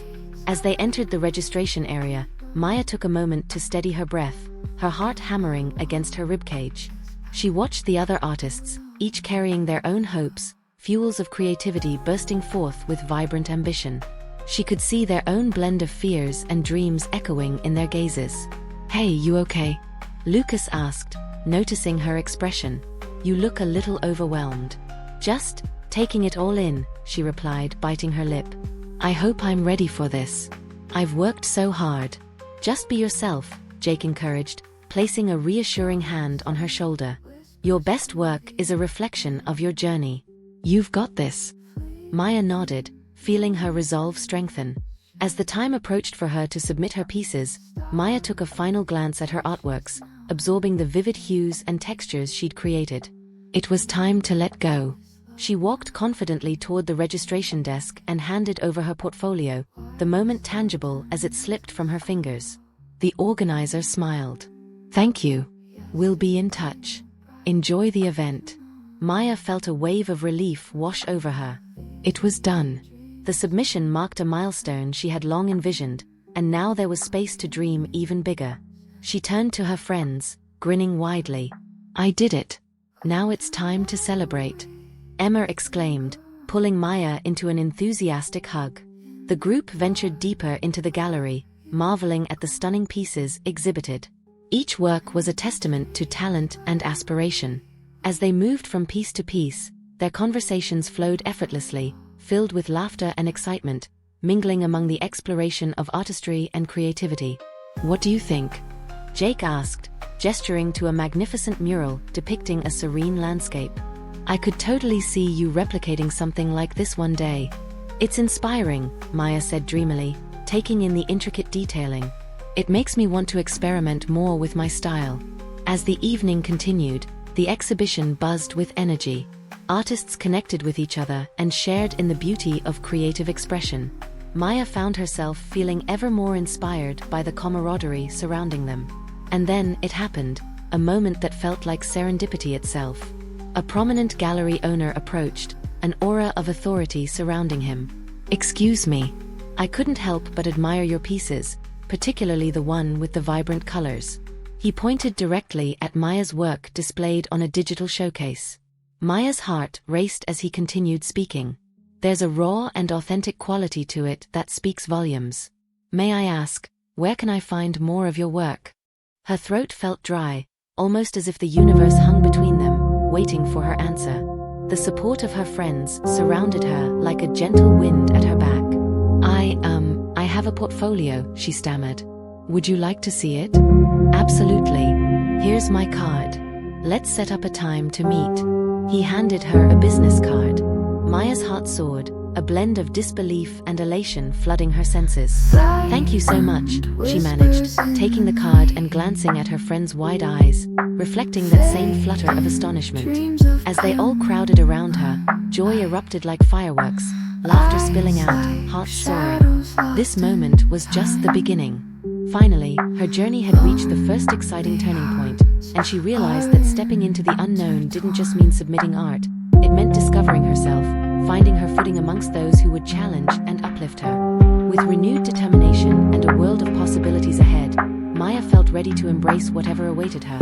As they entered the registration area, Maya took a moment to steady her breath, her heart hammering against her ribcage. She watched the other artists, each carrying their own hopes, fuels of creativity bursting forth with vibrant ambition. She could see their own blend of fears and dreams echoing in their gazes. Hey, you okay? Lucas asked, noticing her expression. You look a little overwhelmed. Just taking it all in, she replied, biting her lip. I hope I'm ready for this. I've worked so hard. Just be yourself, Jake encouraged, placing a reassuring hand on her shoulder. Your best work is a reflection of your journey. You've got this. Maya nodded, feeling her resolve strengthen. As the time approached for her to submit her pieces, Maya took a final glance at her artworks, absorbing the vivid hues and textures she'd created. It was time to let go. She walked confidently toward the registration desk and handed over her portfolio, the moment tangible as it slipped from her fingers. The organizer smiled. "Thank you. We'll be in touch. Enjoy the event." Maya felt a wave of relief wash over her. It was done. The submission marked a milestone she had long envisioned, and now there was space to dream even bigger. She turned to her friends, grinning widely. "I did it. Now it's time to celebrate," Emma exclaimed, pulling Maya into an enthusiastic hug. The group ventured deeper into the gallery, marveling at the stunning pieces exhibited. Each work was a testament to talent and aspiration. As they moved from piece to piece, their conversations flowed effortlessly, filled with laughter and excitement, mingling among the exploration of artistry and creativity. "What do you think?" Jake asked, gesturing to a magnificent mural depicting a serene landscape. "I could totally see you replicating something like this one day." "It's inspiring," Maya said dreamily, taking in the intricate detailing. "It makes me want to experiment more with my style." As the evening continued, the exhibition buzzed with energy. Artists connected with each other and shared in the beauty of creative expression. Maya found herself feeling ever more inspired by the camaraderie surrounding them. And then it happened, a moment that felt like serendipity itself. A prominent gallery owner approached, an aura of authority surrounding him. "Excuse me. I couldn't help but admire your pieces, particularly the one with the vibrant colors." He pointed directly at Maya's work displayed on a digital showcase. Maya's heart raced as he continued speaking. "There's a raw and authentic quality to it that speaks volumes. May I ask, where can I find more of your work?" Her throat felt dry, almost as if the universe hung between them, waiting for her answer. The support of her friends surrounded her like a gentle wind at her back. I have a portfolio," she stammered. "Would you like to see it?" "Absolutely. Here's my card. Let's set up a time to meet." He handed her a business card. Maya's heart soared, a blend of disbelief and elation flooding her senses. "Thank you so much," she managed, taking the card and glancing at her friend's wide eyes, reflecting that same flutter of astonishment. As they all crowded around her, joy erupted like fireworks, laughter spilling out, hearts soaring. This moment was just the beginning. Finally, her journey had reached the first exciting turning point, and she realized that stepping into the unknown didn't just mean submitting art, it meant discovering herself, finding her footing amongst those who would challenge and uplift her. With renewed determination and a world of possibilities ahead, Maya felt ready to embrace whatever awaited her.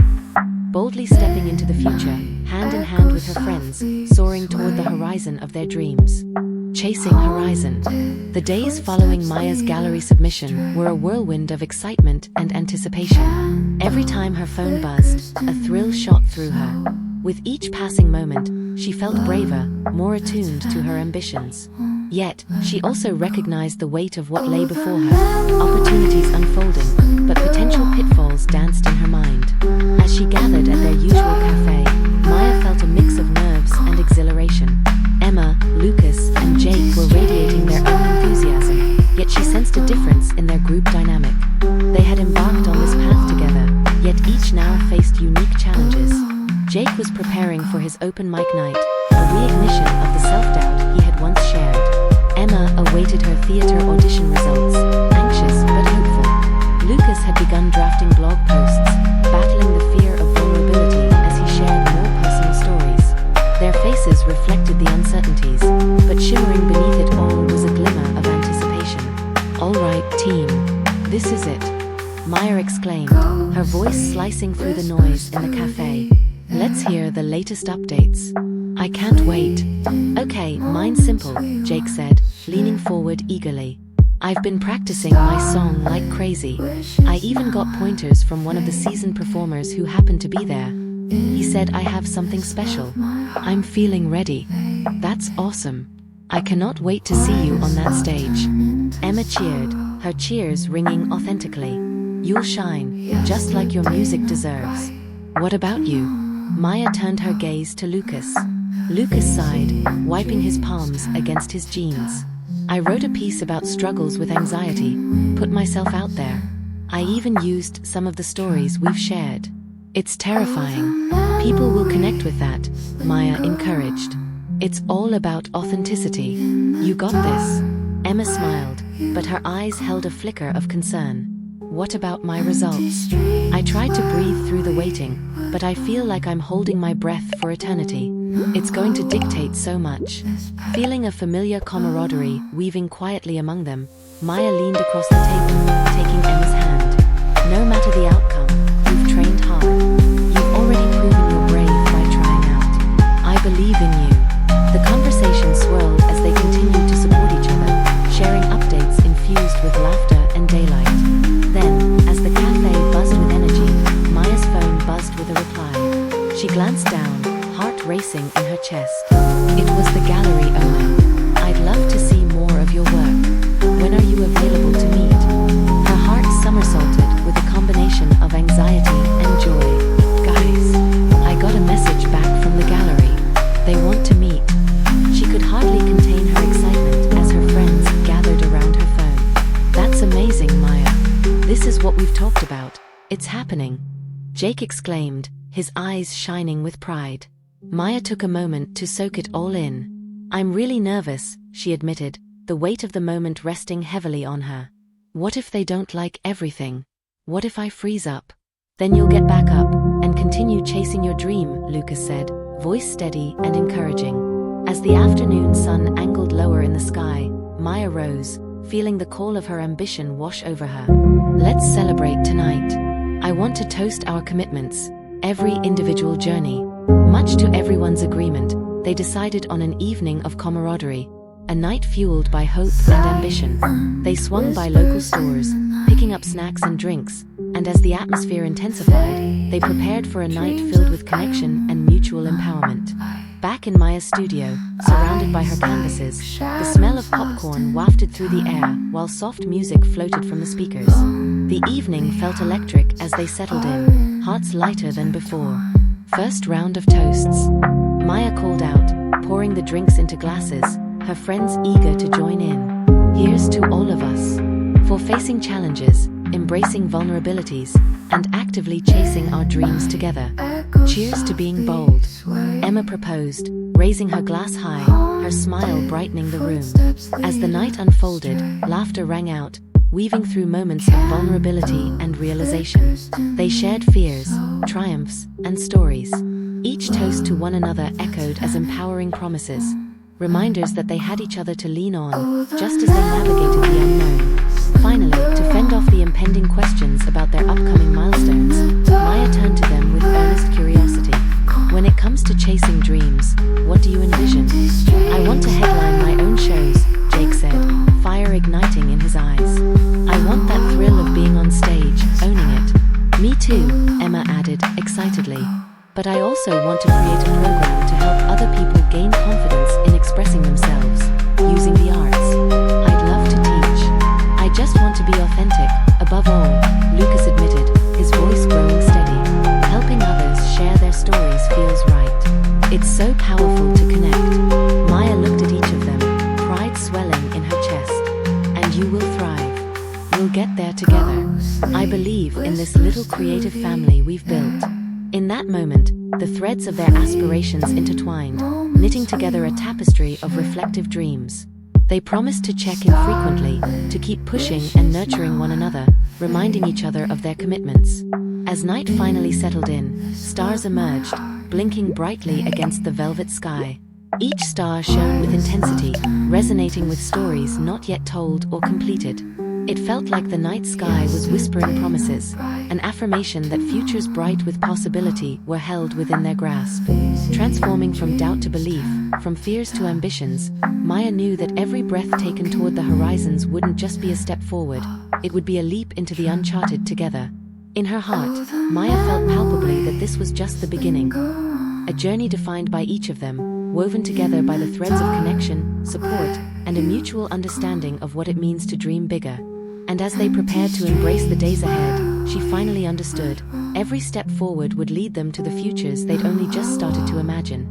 Boldly stepping into the future, hand in hand with her friends, soaring toward the horizon of their dreams. Chasing horizon. The days following Maya's gallery submission were a whirlwind of excitement and anticipation. Every time her phone buzzed, a thrill shot through her. With each passing moment, she felt braver, more attuned to her ambitions. Yet, she also recognized the weight of what lay before her, opportunities unfolding, but potential pitfalls danced in her mind. As she gathered at their usual cafe, Maya felt a mix of nerves and exhilaration. Emma, Lucas, and Jake were radiating their own enthusiasm, yet she sensed a difference in their group dynamic. They had embarked on this path together, yet each now faced unique challenges. Jake was preparing for his open mic night, a reignition of the self-doubt he had once shared. Emma awaited her theater audition results, anxious but hopeful. Lucas had begun drafting blog posts, battling the fear of vulnerability as he shared more personal stories. Their faces reflected the uncertainties, but shimmering beneath it all was a glimmer of anticipation. "All right, team. This is it," Maya exclaimed, her voice slicing through the noise in the cafe. "Let's hear the latest updates." "I can't wait." "Okay, mine's simple," Jake said, leaning forward eagerly. "I've been practicing my song like crazy. I even got pointers from one of the seasoned performers who happened to be there. He said I have something special. I'm feeling ready." "That's awesome. I cannot wait to see you on that stage." Emma cheered, her cheers ringing authentically. "You'll shine, just like your music deserves." "What about you?" Maya turned her gaze to Lucas. Lucas sighed, wiping his palms against his jeans. I wrote a piece about struggles with anxiety, put myself out there. I even used some of the stories we've shared. It's terrifying. People will connect with that, Maya encouraged. It's all about authenticity. You got this. Emma smiled, but her eyes held a flicker of concern. What about my results? I tried to breathe through the waiting, but I feel like I'm holding my breath for eternity. It's going to dictate so much. Feeling a familiar camaraderie weaving quietly among them, Maya leaned across the table, taking Emma's hand. No matter the outcome, you've trained hard. You've already proven you're brave by trying out. I believe in you. The conversation swirled as they continued to support each other, sharing updates infused with laughter and daylight. Then, as the cafe buzzed with energy, Maya's phone buzzed with a reply. She glanced down, heart racing in her chest. It was the gallery owner. I'd love to see more of your work. When are you available to meet? Her heart somersaulted with a combination of anxiety and joy. Guys, I got a message back from the gallery. They want to meet. She could hardly contain her excitement as her friends gathered around her phone. That's amazing, Maya. This is what we've talked about. It's happening. Jake exclaimed, his eyes shining with pride. Maya took a moment to soak it all in. I'm really nervous, she admitted, the weight of the moment resting heavily on her. What if they don't like everything? What if I freeze up? Then you'll get back up and continue chasing your dream, Lucas said, voice steady and encouraging. As the afternoon sun angled lower in the sky, Maya rose, feeling the call of her ambition wash over her. Let's celebrate tonight. I want to toast our commitments, every individual journey. Much to everyone's agreement, they decided on an evening of camaraderie, a night fueled by hope and ambition. They swung by local stores, picking up snacks and drinks, and as the atmosphere intensified, they prepared for a night filled with connection and mutual empowerment. Back in Maya's studio, surrounded by her canvases, the smell of popcorn wafted through the air while soft music floated from the speakers. The evening felt electric as they settled in, hearts lighter than before. First round of toasts. Maya called out, pouring the drinks into glasses, her friends eager to join in. Here's to all of us. For facing challenges, embracing vulnerabilities, and actively chasing our dreams together. Cheers to being bold. Emma proposed, raising her glass high, her smile brightening the room. As the night unfolded, laughter rang out, weaving through moments of vulnerability and realization. They shared fears, triumphs, and stories. Each toast to one another echoed as empowering promises, reminders that they had each other to lean on, just as they navigated the unknown. Finally, to fend off the impending questions about their upcoming milestones, Maya turned to them with earnest curiosity. When it comes to chasing dreams, what do you envision? I want to headline my own shows, Jake said, fire igniting in his eyes. I want that thrill of being on stage, owning it. Me too, Emma added, excitedly. But I also want to create a program to help other people gain confidence in expressing themselves, using the arts. I'd love to teach. I just want to be authentic, above all, Lucas admitted, his voice growing steady. Helping others share their stories feels right. It's so powerful to connect. Maya looked at each of them, pride swelling in her chest. And you will thrive. We'll get there together. I believe in this little creative family we've built. In that moment, the threads of their aspirations intertwined, knitting together a tapestry of reflective dreams. They promised to check in frequently, to keep pushing and nurturing one another, reminding each other of their commitments. As night finally settled in, stars emerged, blinking brightly against the velvet sky. Each star shone with intensity, resonating with stories not yet told or completed. It felt like the night sky was whispering promises, an affirmation that futures bright with possibility were held within their grasp. Transforming from doubt to belief, from fears to ambitions, Maya knew that every breath taken toward the horizons wouldn't just be a step forward, it would be a leap into the uncharted together. In her heart, Maya felt palpably that this was just the beginning. A journey defined by each of them, woven together by the threads of connection, support, and a mutual understanding of what it means to dream bigger. And as they prepared to embrace the days ahead, she finally understood, every step forward would lead them to the futures they'd only just started to imagine.